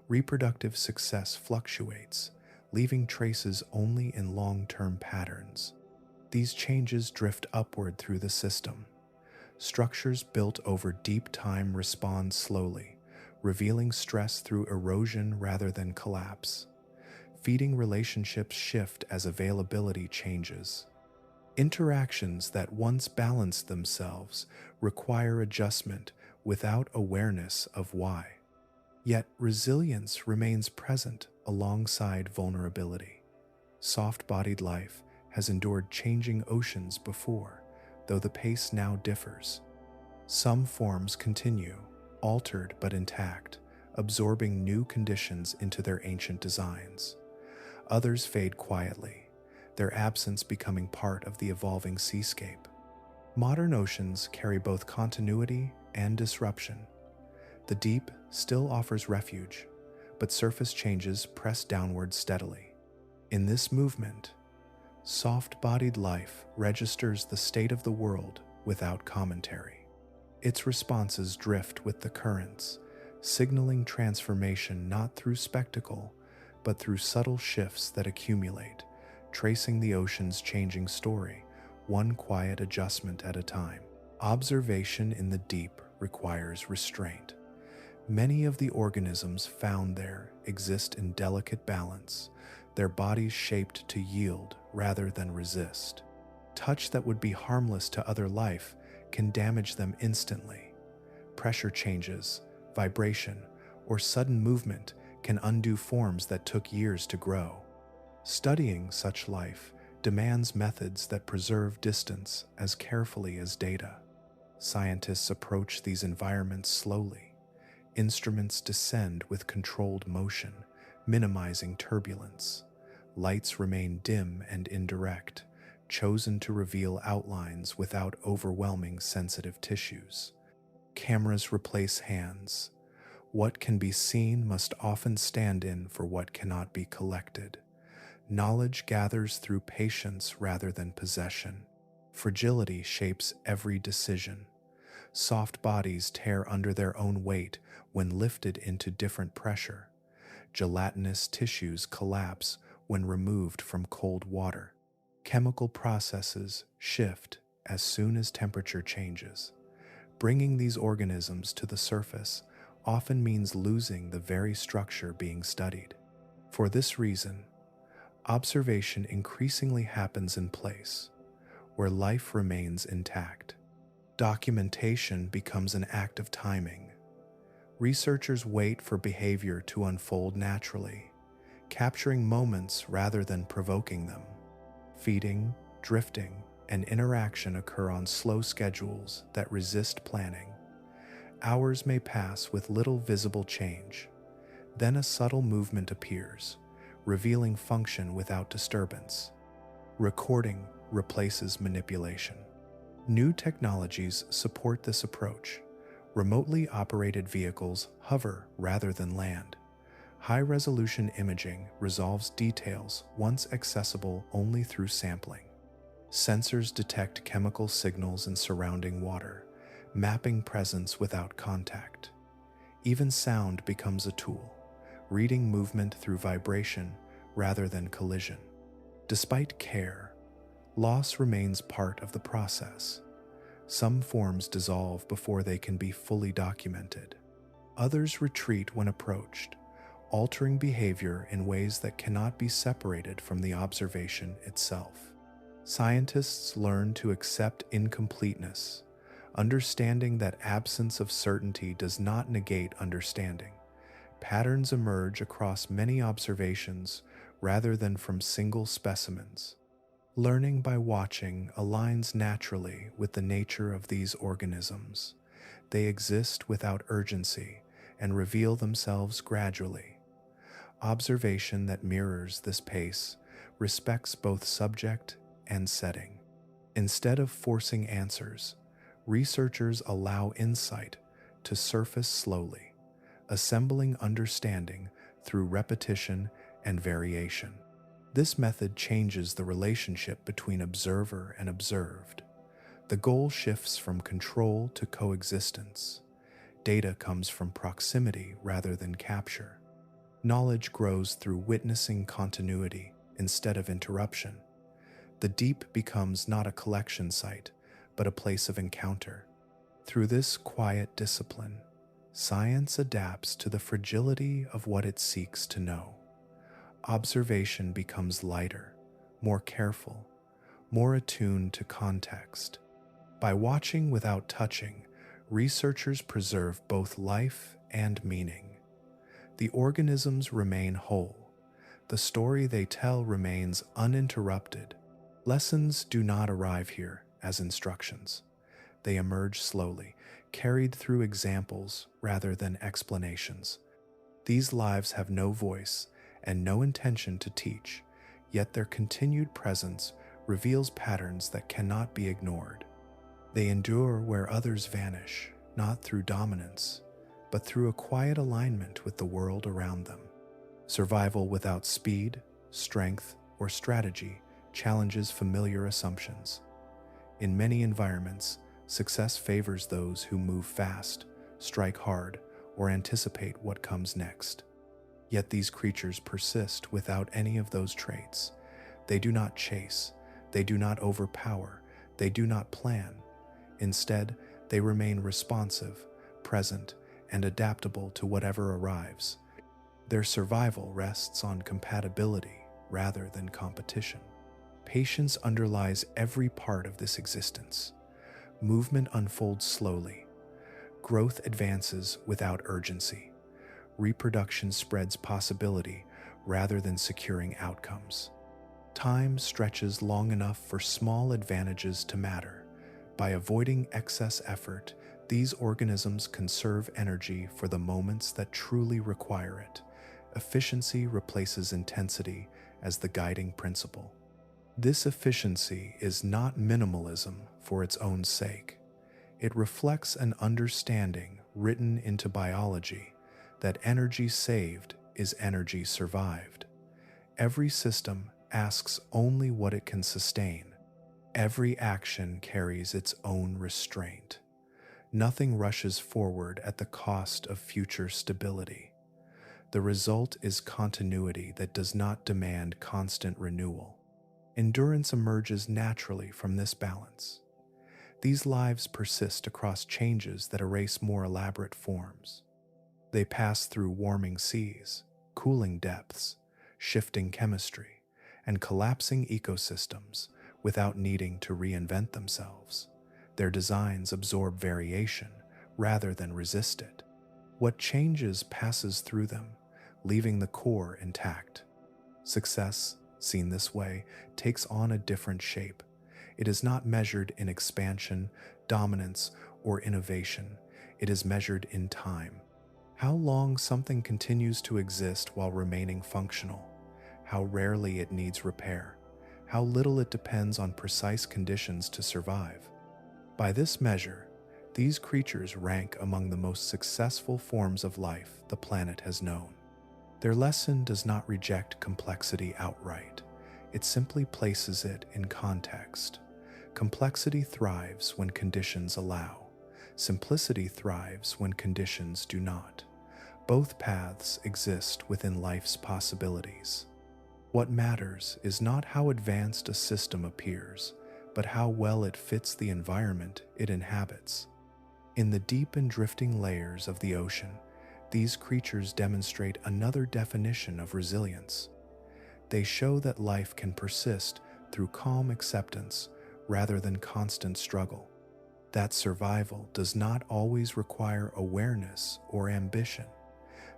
Reproductive success fluctuates, leaving traces only in long-term patterns. These changes drift upward through the system. Structures built over deep time respond slowly, revealing stress through erosion rather than collapse. Feeding relationships shift as availability changes. Interactions that once balanced themselves require adjustment without awareness of why. Yet resilience remains present alongside vulnerability. Soft-bodied life has endured changing oceans before, though the pace now differs. Some forms continue, altered but intact, absorbing new conditions into their ancient designs. Others fade quietly, their absence becoming part of the evolving seascape. Modern oceans carry both continuity and disruption. The deep still offers refuge, but surface changes press downward steadily. In this movement, soft-bodied life registers the state of the world without commentary. Its responses drift with the currents, signaling transformation not through spectacle, but through subtle shifts that accumulate, tracing the ocean's changing story, one quiet adjustment at a time. Observation in the deep requires restraint. Many of the organisms found there exist in delicate balance, their bodies shaped to yield rather than resist. Touch that would be harmless to other life can damage them instantly. Pressure changes, vibration, or sudden movement can undo forms that took years to grow. Studying such life demands methods that preserve distance as carefully as data. Scientists approach these environments slowly. Instruments descend with controlled motion, minimizing turbulence. Lights remain dim and indirect, chosen to reveal outlines without overwhelming sensitive tissues. Cameras replace hands. What can be seen must often stand in for what cannot be collected. Knowledge gathers through patience rather than possession. Fragility shapes every decision. Soft bodies tear under their own weight when lifted into different pressure. Gelatinous tissues collapse when removed from cold water. Chemical processes shift as soon as temperature changes. Bringing these organisms to the surface often means losing the very structure being studied. For this reason, observation increasingly happens in place, where life remains intact. Documentation becomes an act of timing. Researchers wait for behavior to unfold naturally, capturing moments rather than provoking them. Feeding, drifting, and interaction occur on slow schedules that resist planning. Hours may pass with little visible change. Then a subtle movement appears, revealing function without disturbance. Recording replaces manipulation. New technologies support this approach. Remotely operated vehicles hover rather than land. High-resolution imaging resolves details once accessible only through sampling. Sensors detect chemical signals in surrounding water, mapping presence without contact. Even sound becomes a tool, reading movement through vibration rather than collision. Despite care, loss remains part of the process. Some forms dissolve before they can be fully documented. Others retreat when approached, altering behavior in ways that cannot be separated from the observation itself. Scientists learn to accept incompleteness, understanding that absence of certainty does not negate understanding. Patterns emerge across many observations rather than from single specimens. Learning by watching aligns naturally with the nature of these organisms. They exist without urgency and reveal themselves gradually. Observation that mirrors this pace respects both subject and setting. Instead of forcing answers, researchers allow insight to surface slowly, assembling understanding through repetition and variation. This method changes the relationship between observer and observed. The goal shifts from control to coexistence. Data comes from proximity rather than capture. Knowledge grows through witnessing continuity instead of interruption. The deep becomes not a collection site, but a place of encounter. Through this quiet discipline, science adapts to the fragility of what it seeks to know. Observation becomes lighter, more careful, more attuned to context. By watching without touching, researchers preserve both life and meaning. The organisms remain whole. The story they tell remains uninterrupted. Lessons do not arrive here as instructions. They emerge slowly, carried through examples rather than explanations. These lives have no voice and no intention to teach, yet their continued presence reveals patterns that cannot be ignored. They endure where others vanish, not through dominance, but through a quiet alignment with the world around them. Survival without speed, strength, or strategy challenges familiar assumptions. In many environments, success favors those who move fast, strike hard, or anticipate what comes next. Yet these creatures persist without any of those traits. They do not chase, they do not overpower, they do not plan. Instead, they remain responsive, present, and adaptable to whatever arrives. Their survival rests on compatibility rather than competition. Patience underlies every part of this existence. Movement unfolds slowly. Growth advances without urgency. Reproduction spreads possibility rather than securing outcomes. Time stretches long enough for small advantages to matter. By avoiding excess effort, these organisms conserve energy for the moments that truly require it. Efficiency replaces intensity as the guiding principle. This efficiency is not minimalism for its own sake. It reflects an understanding written into biology that energy saved is energy survived. Every system asks only what it can sustain. Every action carries its own restraint. Nothing rushes forward at the cost of future stability. The result is continuity that does not demand constant renewal. Endurance emerges naturally from this balance. These lives persist across changes that erase more elaborate forms. They pass through warming seas, cooling depths, shifting chemistry, and collapsing ecosystems without needing to reinvent themselves. Their designs absorb variation rather than resist it. What changes passes through them, leaving the core intact. Success, seen this way, takes on a different shape. It is not measured in expansion, dominance, or innovation. It is measured in time. How long something continues to exist while remaining functional, how rarely it needs repair, how little it depends on precise conditions to survive. By this measure, these creatures rank among the most successful forms of life the planet has known. Their lesson does not reject complexity outright. It simply places it in context. Complexity thrives when conditions allow. Simplicity thrives when conditions do not. Both paths exist within life's possibilities. What matters is not how advanced a system appears, but how well it fits the environment it inhabits. In the deep and drifting layers of the ocean, these creatures demonstrate another definition of resilience. They show that life can persist through calm acceptance rather than constant struggle. That survival does not always require awareness or ambition.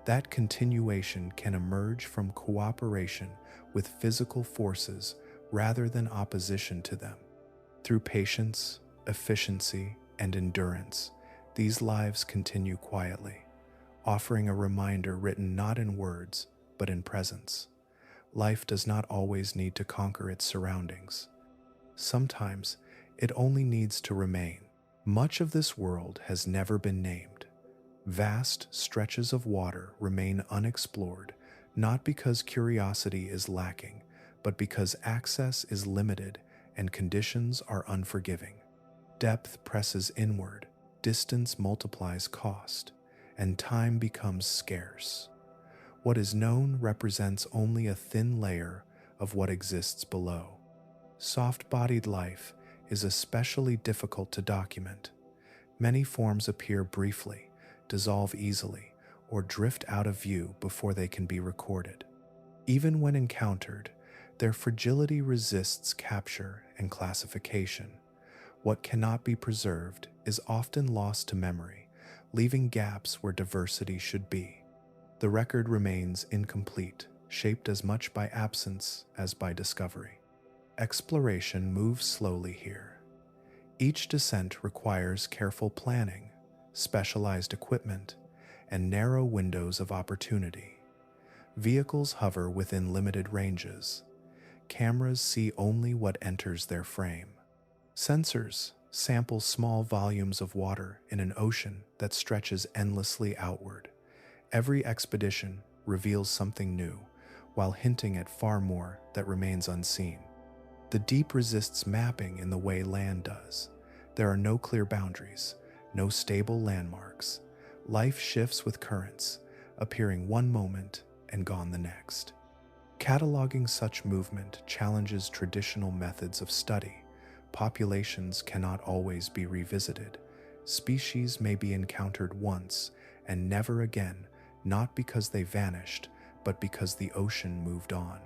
That continuation can emerge from cooperation with physical forces rather than opposition to them. Through patience, efficiency, and endurance, these lives continue quietly, offering a reminder written not in words, but in presence. Life does not always need to conquer its surroundings. Sometimes, it only needs to remain. Much of this world has never been named. Vast stretches of water remain unexplored, not because curiosity is lacking, but because access is limited and conditions are unforgiving. Depth presses inward, distance multiplies cost, and time becomes scarce. What is known represents only a thin layer of what exists below. Soft-bodied life is especially difficult to document. Many forms appear briefly, dissolve easily, or drift out of view before they can be recorded. Even when encountered, their fragility resists capture and classification. What cannot be preserved is often lost to memory, leaving gaps where diversity should be. The record remains incomplete, shaped as much by absence as by discovery. Exploration moves slowly here. Each descent requires careful planning, specialized equipment, and narrow windows of opportunity. Vehicles hover within limited ranges. Cameras see only what enters their frame. Sensors sample small volumes of water in an ocean that stretches endlessly outward. Every expedition reveals something new, while hinting at far more that remains unseen. The deep resists mapping in the way land does. There are no clear boundaries, no stable landmarks. Life shifts with currents, appearing one moment and gone the next. Cataloging such movement challenges traditional methods of study. Populations cannot always be revisited. Species may be encountered once and never again, not because they vanished, but because the ocean moved on.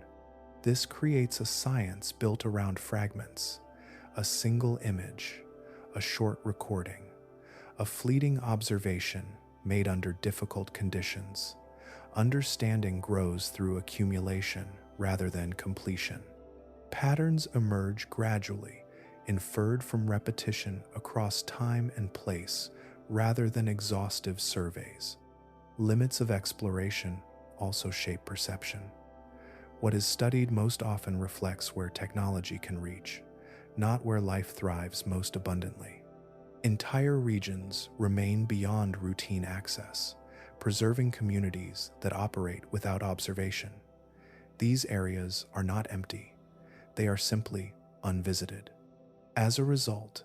This creates a science built around fragments, a single image, a short recording, a fleeting observation made under difficult conditions. Understanding grows through accumulation rather than completion. Patterns emerge gradually, inferred from repetition across time and place rather than exhaustive surveys. Limits of exploration also shape perception. What is studied most often reflects where technology can reach, not where life thrives most abundantly. Entire regions remain beyond routine access, preserving communities that operate without observation. These areas are not empty, they are simply unvisited. As a result,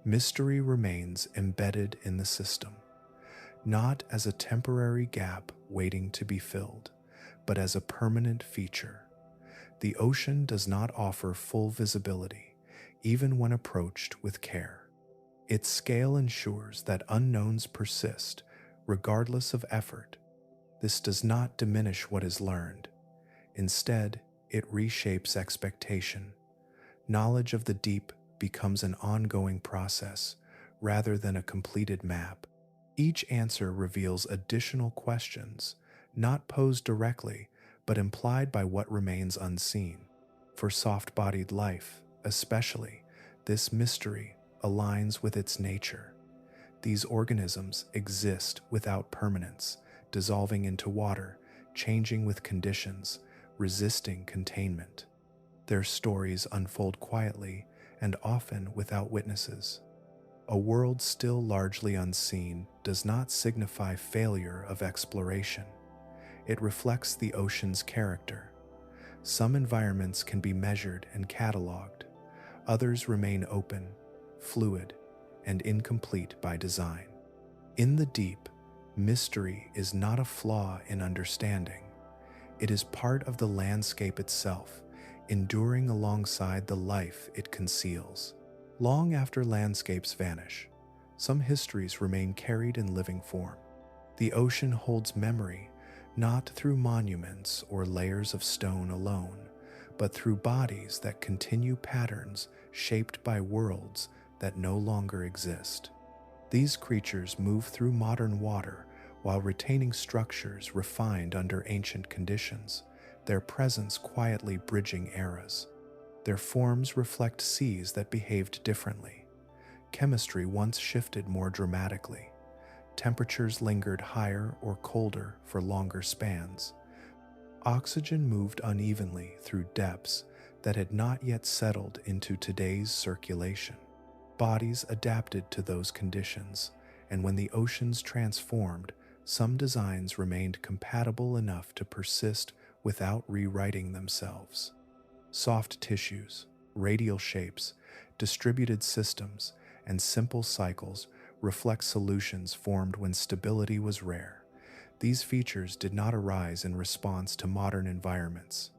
mystery remains embedded in the system, not as a temporary gap waiting to be filled, but as a permanent feature. The ocean does not offer full visibility, even when approached with care. Its scale ensures that unknowns persist, regardless of effort. This does not diminish what is learned. Instead, it reshapes expectation. Knowledge of the deep becomes an ongoing process rather than a completed map. Each answer reveals additional questions, not posed directly, but implied by what remains unseen. For soft-bodied life, especially, This mystery aligns with its nature. These organisms exist without permanence, dissolving into water, changing with conditions, resisting containment. Their stories unfold quietly and often without witnesses. A world still largely unseen does not signify failure of exploration. It reflects the ocean's character. Some environments can be measured and catalogued. Others remain open, fluid, and incomplete by design. In the deep, mystery is not a flaw in understanding. It is part of the landscape itself, enduring alongside the life it conceals. Long after landscapes vanish, some histories remain carried in living form. The ocean holds memory, not through monuments or layers of stone alone, but through bodies that continue patterns shaped by worlds that no longer exist. These creatures move through modern water while retaining structures refined under ancient conditions, their presence quietly bridging eras. Their forms reflect seas that behaved differently. Chemistry once shifted more dramatically. Temperatures lingered higher or colder for longer spans. Oxygen moved unevenly through depths that had not yet settled into today's circulation. Bodies adapted to those conditions, and when the oceans transformed, some designs remained compatible enough to persist without rewriting themselves. Soft tissues, radial shapes, distributed systems, and simple cycles reflect solutions formed when stability was rare. These features did not arise in response to modern environments.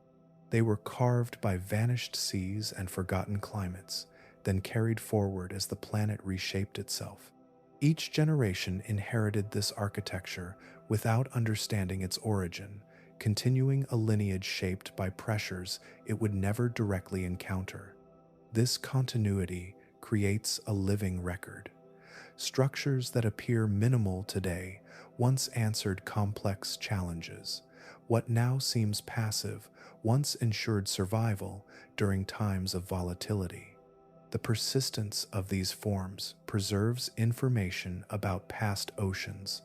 They were carved by vanished seas and forgotten climates, then carried forward as the planet reshaped itself. Each generation inherited this architecture without understanding its origin, continuing a lineage shaped by pressures it would never directly encounter. This continuity creates a living record. Structures that appear minimal today once answered complex challenges. What now seems passive once ensured survival during times of volatility. The persistence of these forms preserves information about past oceans,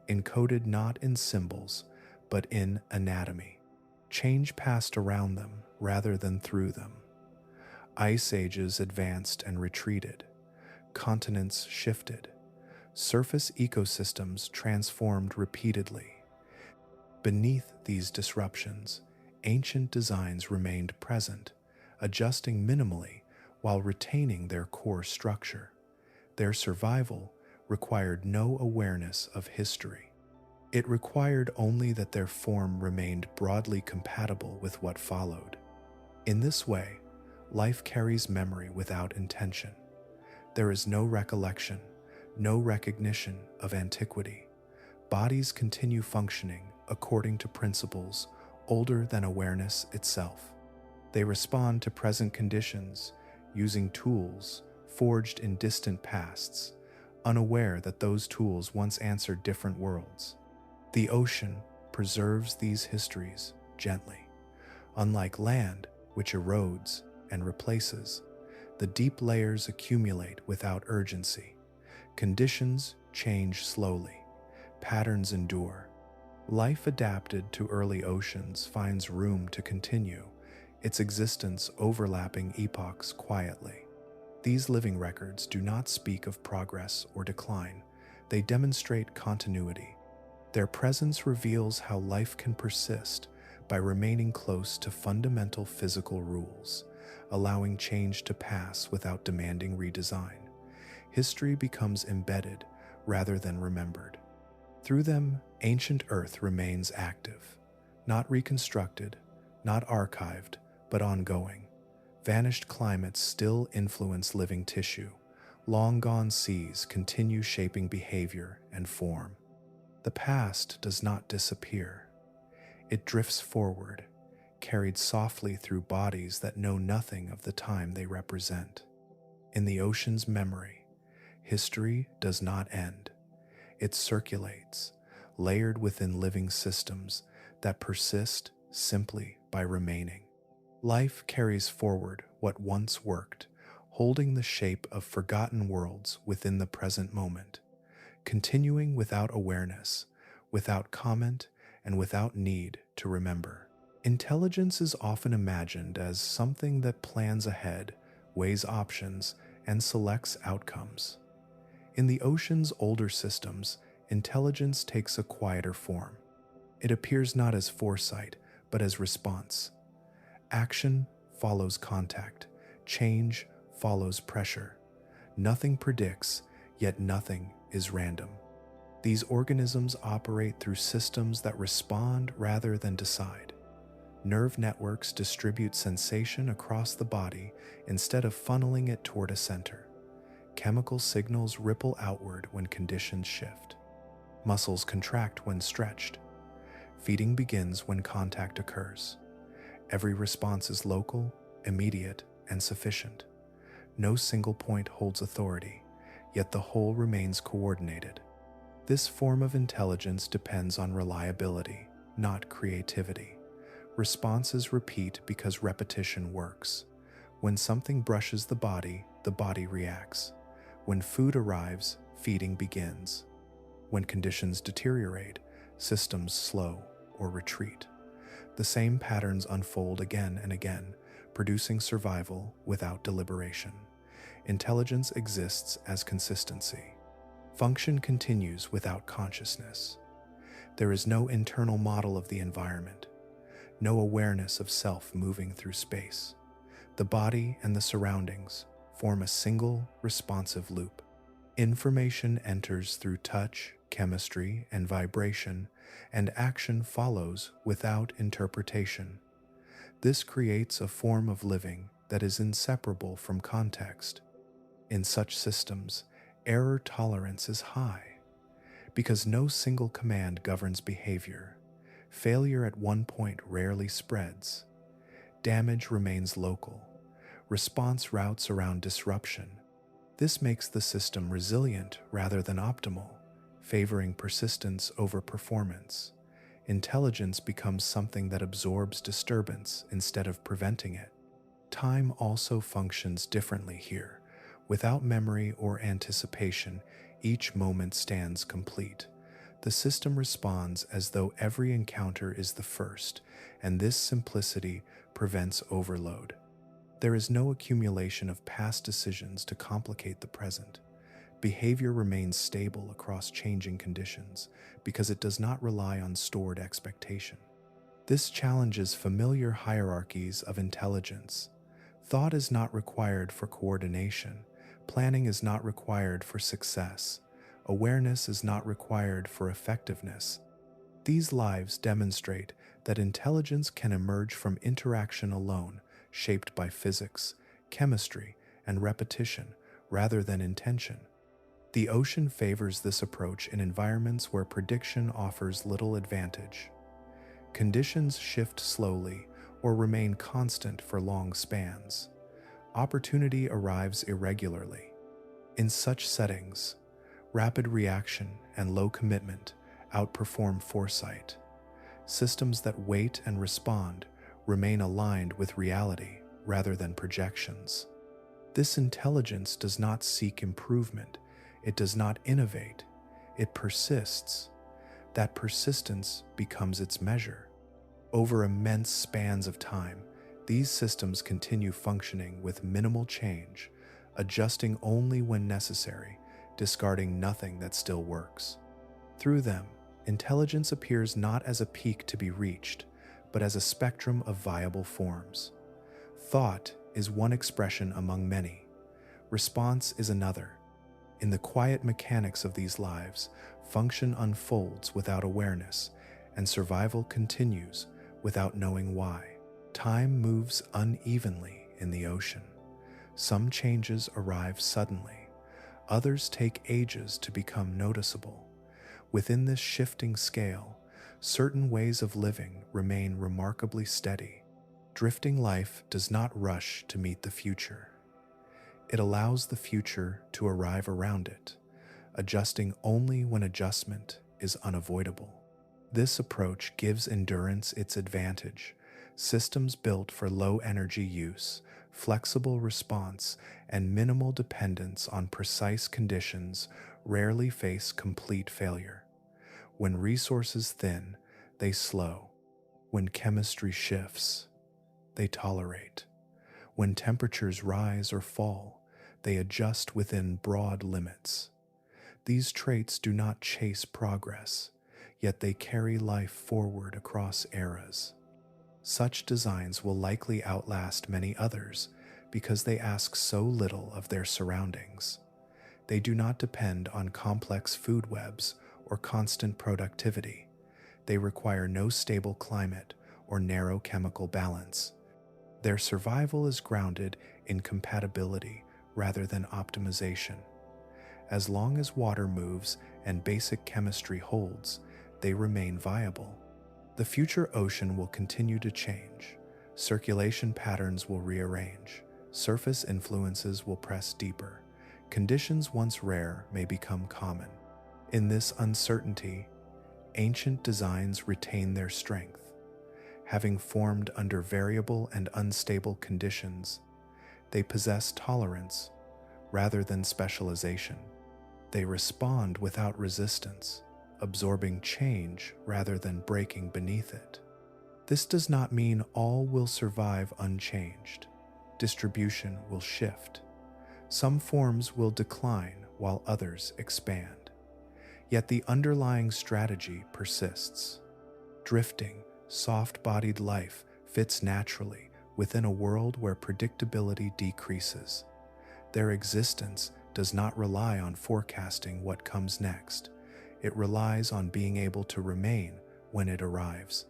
encoded not in symbols, but in anatomy. Change passed around them rather than through them. Ice ages advanced and retreated. Continents shifted. Surface ecosystems transformed repeatedly. Beneath these disruptions, ancient designs remained present, adjusting minimally while retaining their core structure. Their survival required no awareness of history. It required only that their form remained broadly compatible with what followed. In this way, life carries memory without intention. There is no recollection, no recognition of antiquity. Bodies continue functioning according to principles older than awareness itself. They respond to present conditions, using tools forged in distant pasts, unaware that those tools once answered different worlds. The ocean preserves these histories gently. Unlike land, which erodes and replaces, the deep layers accumulate without urgency. Conditions change slowly. Patterns endure. Life adapted to early oceans finds room to continue, its existence overlapping epochs quietly. These living records do not speak of progress or decline. They demonstrate continuity. Their presence reveals how life can persist by remaining close to fundamental physical rules, allowing change to pass without demanding redesign. History becomes embedded rather than remembered. Through them, ancient Earth remains active, not reconstructed, not archived, but ongoing. Vanished climates still influence living tissue. Long-gone seas continue shaping behavior and form. The past does not disappear. It drifts forward, carried softly through bodies that know nothing of the time they represent. In the ocean's memory, history does not end. It circulates, layered within living systems that persist simply by remaining. Life carries forward what once worked, holding the shape of forgotten worlds within the present moment, continuing without awareness, without comment, and without need to remember. Intelligence is often imagined as something that plans ahead, weighs options, and selects outcomes. In the ocean's older systems, intelligence takes a quieter form. It appears not as foresight, but as response. Action follows contact. Change follows pressure. Nothing predicts, yet nothing is random. These organisms operate through systems that respond rather than decide. Nerve networks distribute sensation across the body instead of funneling it toward a center. Chemical signals ripple outward when conditions shift. Muscles contract when stretched. Feeding begins when contact occurs. Every response is local, immediate, and sufficient. No single point holds authority, yet the whole remains coordinated. This form of intelligence depends on reliability, not creativity. Responses repeat because repetition works. When something brushes the body reacts. When food arrives, feeding begins. When conditions deteriorate, systems slow or retreat. The same patterns unfold again and again, producing survival without deliberation. Intelligence exists as consistency. Function continues without consciousness. There is no internal model of the environment, no awareness of self moving through space. The body and the surroundings form a single, responsive loop. Information enters through touch, chemistry, and vibration, and action follows without interpretation. This creates a form of living that is inseparable from context. In such systems, error tolerance is high. Because no single command governs behavior, failure at one point rarely spreads. Damage remains local. Response routes around disruption. This makes the system resilient rather than optimal, favoring persistence over performance. Intelligence becomes something that absorbs disturbance instead of preventing it. Time also functions differently here. Without memory or anticipation, each moment stands complete. The system responds as though every encounter is the first, and this simplicity prevents overload. There is no accumulation of past decisions to complicate the present. Behavior remains stable across changing conditions because it does not rely on stored expectation. This challenges familiar hierarchies of intelligence. Thought is not required for coordination. Planning is not required for success. Awareness is not required for effectiveness. These lives demonstrate that intelligence can emerge from interaction alone, shaped by physics, chemistry, and repetition, rather than intention. The ocean favors this approach in environments where prediction offers little advantage. Conditions shift slowly or remain constant for long spans. Opportunity arrives irregularly. In such settings, rapid reaction and low commitment outperform foresight. Systems that wait and respond remain aligned with reality rather than projections. This intelligence does not seek improvement. It does not innovate. It persists. That persistence becomes its measure. Over immense spans of time, these systems continue functioning with minimal change, adjusting only when necessary, discarding nothing that still works. Through them, intelligence appears not as a peak to be reached, but as a spectrum of viable forms. Thought is one expression among many. Response is another. In the quiet mechanics of these lives, function unfolds without awareness, and survival continues without knowing why. Time moves unevenly in the ocean. Some changes arrive suddenly. Others take ages to become noticeable. Within this shifting scale, certain ways of living remain remarkably steady. Drifting life does not rush to meet the future. It allows the future to arrive around it, adjusting only when adjustment is unavoidable. This approach gives endurance its advantage, Systems built for low energy use, flexible response, and minimal dependence on precise conditions rarely face complete failure. When resources thin, they slow. When chemistry shifts, they tolerate. When temperatures rise or fall, they adjust within broad limits. These traits do not chase progress, yet they carry life forward across eras. Such designs will likely outlast many others because they ask so little of their surroundings. They do not depend on complex food webs or constant productivity. They require no stable climate or narrow chemical balance. Their survival is grounded in compatibility rather than optimization. As long as water moves and basic chemistry holds, they remain viable. The future ocean will continue to change. Circulation patterns will rearrange. Surface influences will press deeper. Conditions once rare may become common. In this uncertainty, ancient designs retain their strength. Having formed under variable and unstable conditions, they possess tolerance rather than specialization. They respond without resistance, absorbing change rather than breaking beneath it. This does not mean all will survive unchanged. Distribution will shift. Some forms will decline while others expand. Yet the underlying strategy persists. Drifting, soft-bodied life fits naturally within a world where predictability decreases. Their existence does not rely on forecasting what comes next. It relies on being able to remain when it arrives.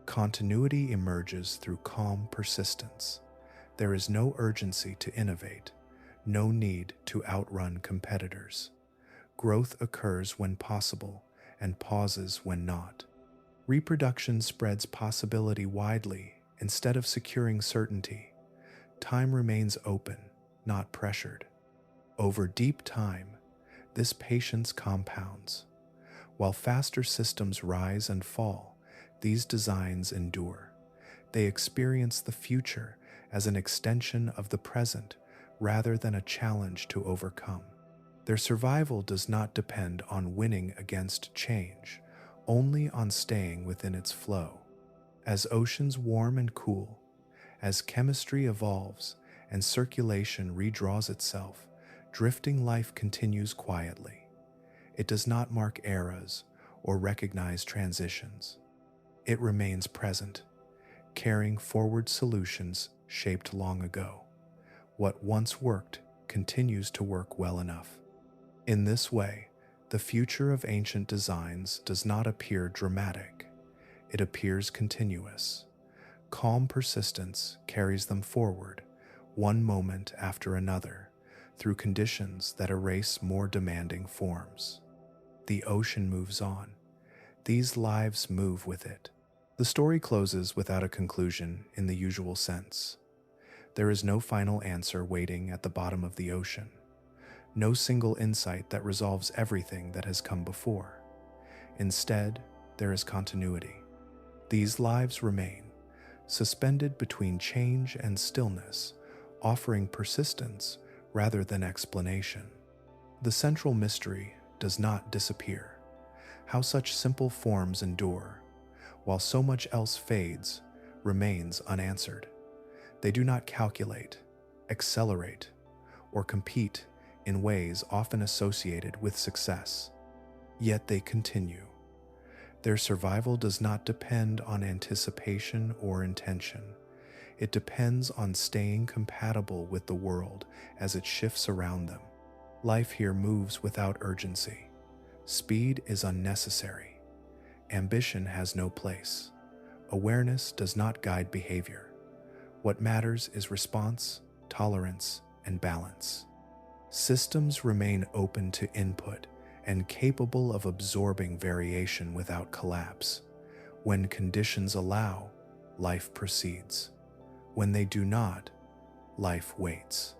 Continuity emerges through calm persistence. There is no urgency to innovate, no need to outrun competitors. Growth occurs when possible and pauses when not. Reproduction spreads possibility widely instead of securing certainty. Time remains open, not pressured. Over deep time, this patience compounds. While faster systems rise and fall, these designs endure. They experience the future as an extension of the present rather than a challenge to overcome. Their survival does not depend on winning against change, only on staying within its flow. As oceans warm and cool, as chemistry evolves and circulation redraws itself, drifting life continues quietly. It does not mark eras or recognize transitions. It remains present, carrying forward solutions shaped long ago. What once worked continues to work well enough. In this way, the future of ancient designs does not appear dramatic. It appears continuous. Calm persistence carries them forward, one moment after another, through conditions that erase more demanding forms. The ocean moves on. These lives move with it. The story closes without a conclusion in the usual sense. There is no final answer waiting at the bottom of the ocean. No single insight that resolves everything that has come before. Instead, there is continuity. These lives remain, suspended between change and stillness, offering persistence rather than explanation. The central mystery does not disappear. How such simple forms endure, while so much else fades, remains unanswered. They do not calculate, accelerate, or compete in ways often associated with success. Yet they continue. Their survival does not depend on anticipation or intention. It depends on staying compatible with the world as it shifts around them. Life here moves without urgency. Speed is unnecessary. Ambition has no place. Awareness does not guide behavior. What matters is response, tolerance, and balance. Systems remain open to input and capable of absorbing variation without collapse. When conditions allow, life proceeds. When they do not, life waits.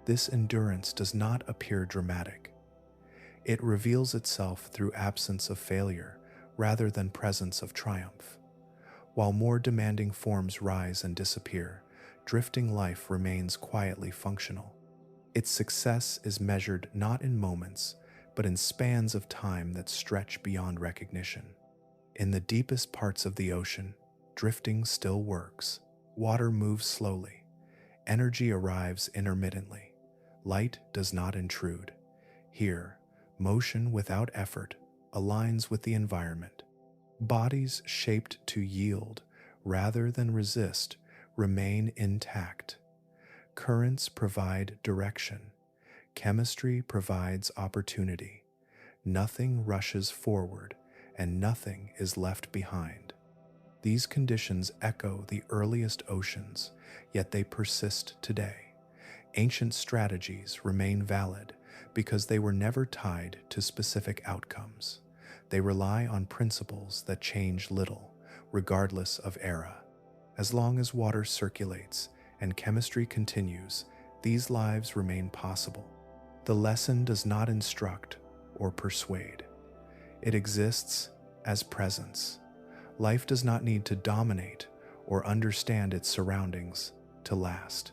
This endurance does not appear dramatic. It reveals itself through absence of failure rather than presence of triumph. While more demanding forms rise and disappear, drifting life remains quietly functional. Its success is measured not in moments, but in spans of time that stretch beyond recognition. In the deepest parts of the ocean, drifting still works. Water moves slowly. Energy arrives intermittently. Light does not intrude. Here, motion without effort aligns with the environment. Bodies shaped to yield rather than resist remain intact. Currents provide direction. Chemistry provides opportunity. Nothing rushes forward, and nothing is left behind. These conditions echo the earliest oceans, yet they persist today. Ancient strategies remain valid because they were never tied to specific outcomes. They rely on principles that change little, regardless of era. As long as water circulates and chemistry continues, these lives remain possible. The lesson does not instruct or persuade. It exists as presence. Life does not need to dominate or understand its surroundings to last.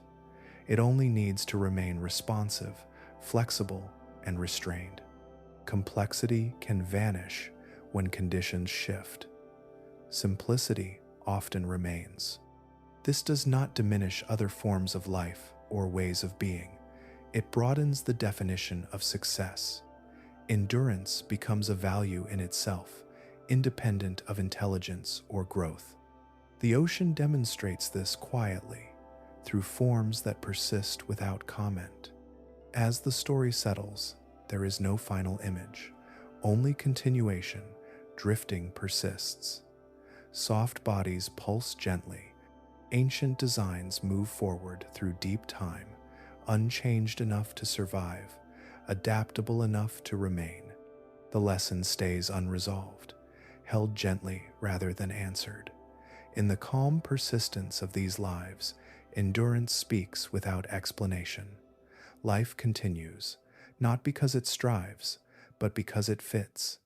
It only needs to remain responsive, flexible, and restrained. Complexity can vanish when conditions shift. Simplicity often remains. This does not diminish other forms of life or ways of being. It broadens the definition of success. Endurance becomes a value in itself, independent of intelligence or growth. The ocean demonstrates this quietly, through forms that persist without comment. As the story settles, there is no final image, only continuation. Drifting persists. Soft bodies pulse gently. Ancient designs move forward through deep time, unchanged enough to survive, adaptable enough to remain. The lesson stays unresolved, held gently rather than answered. In the calm persistence of these lives, endurance speaks without explanation. Life continues, not because it strives, but because it fits.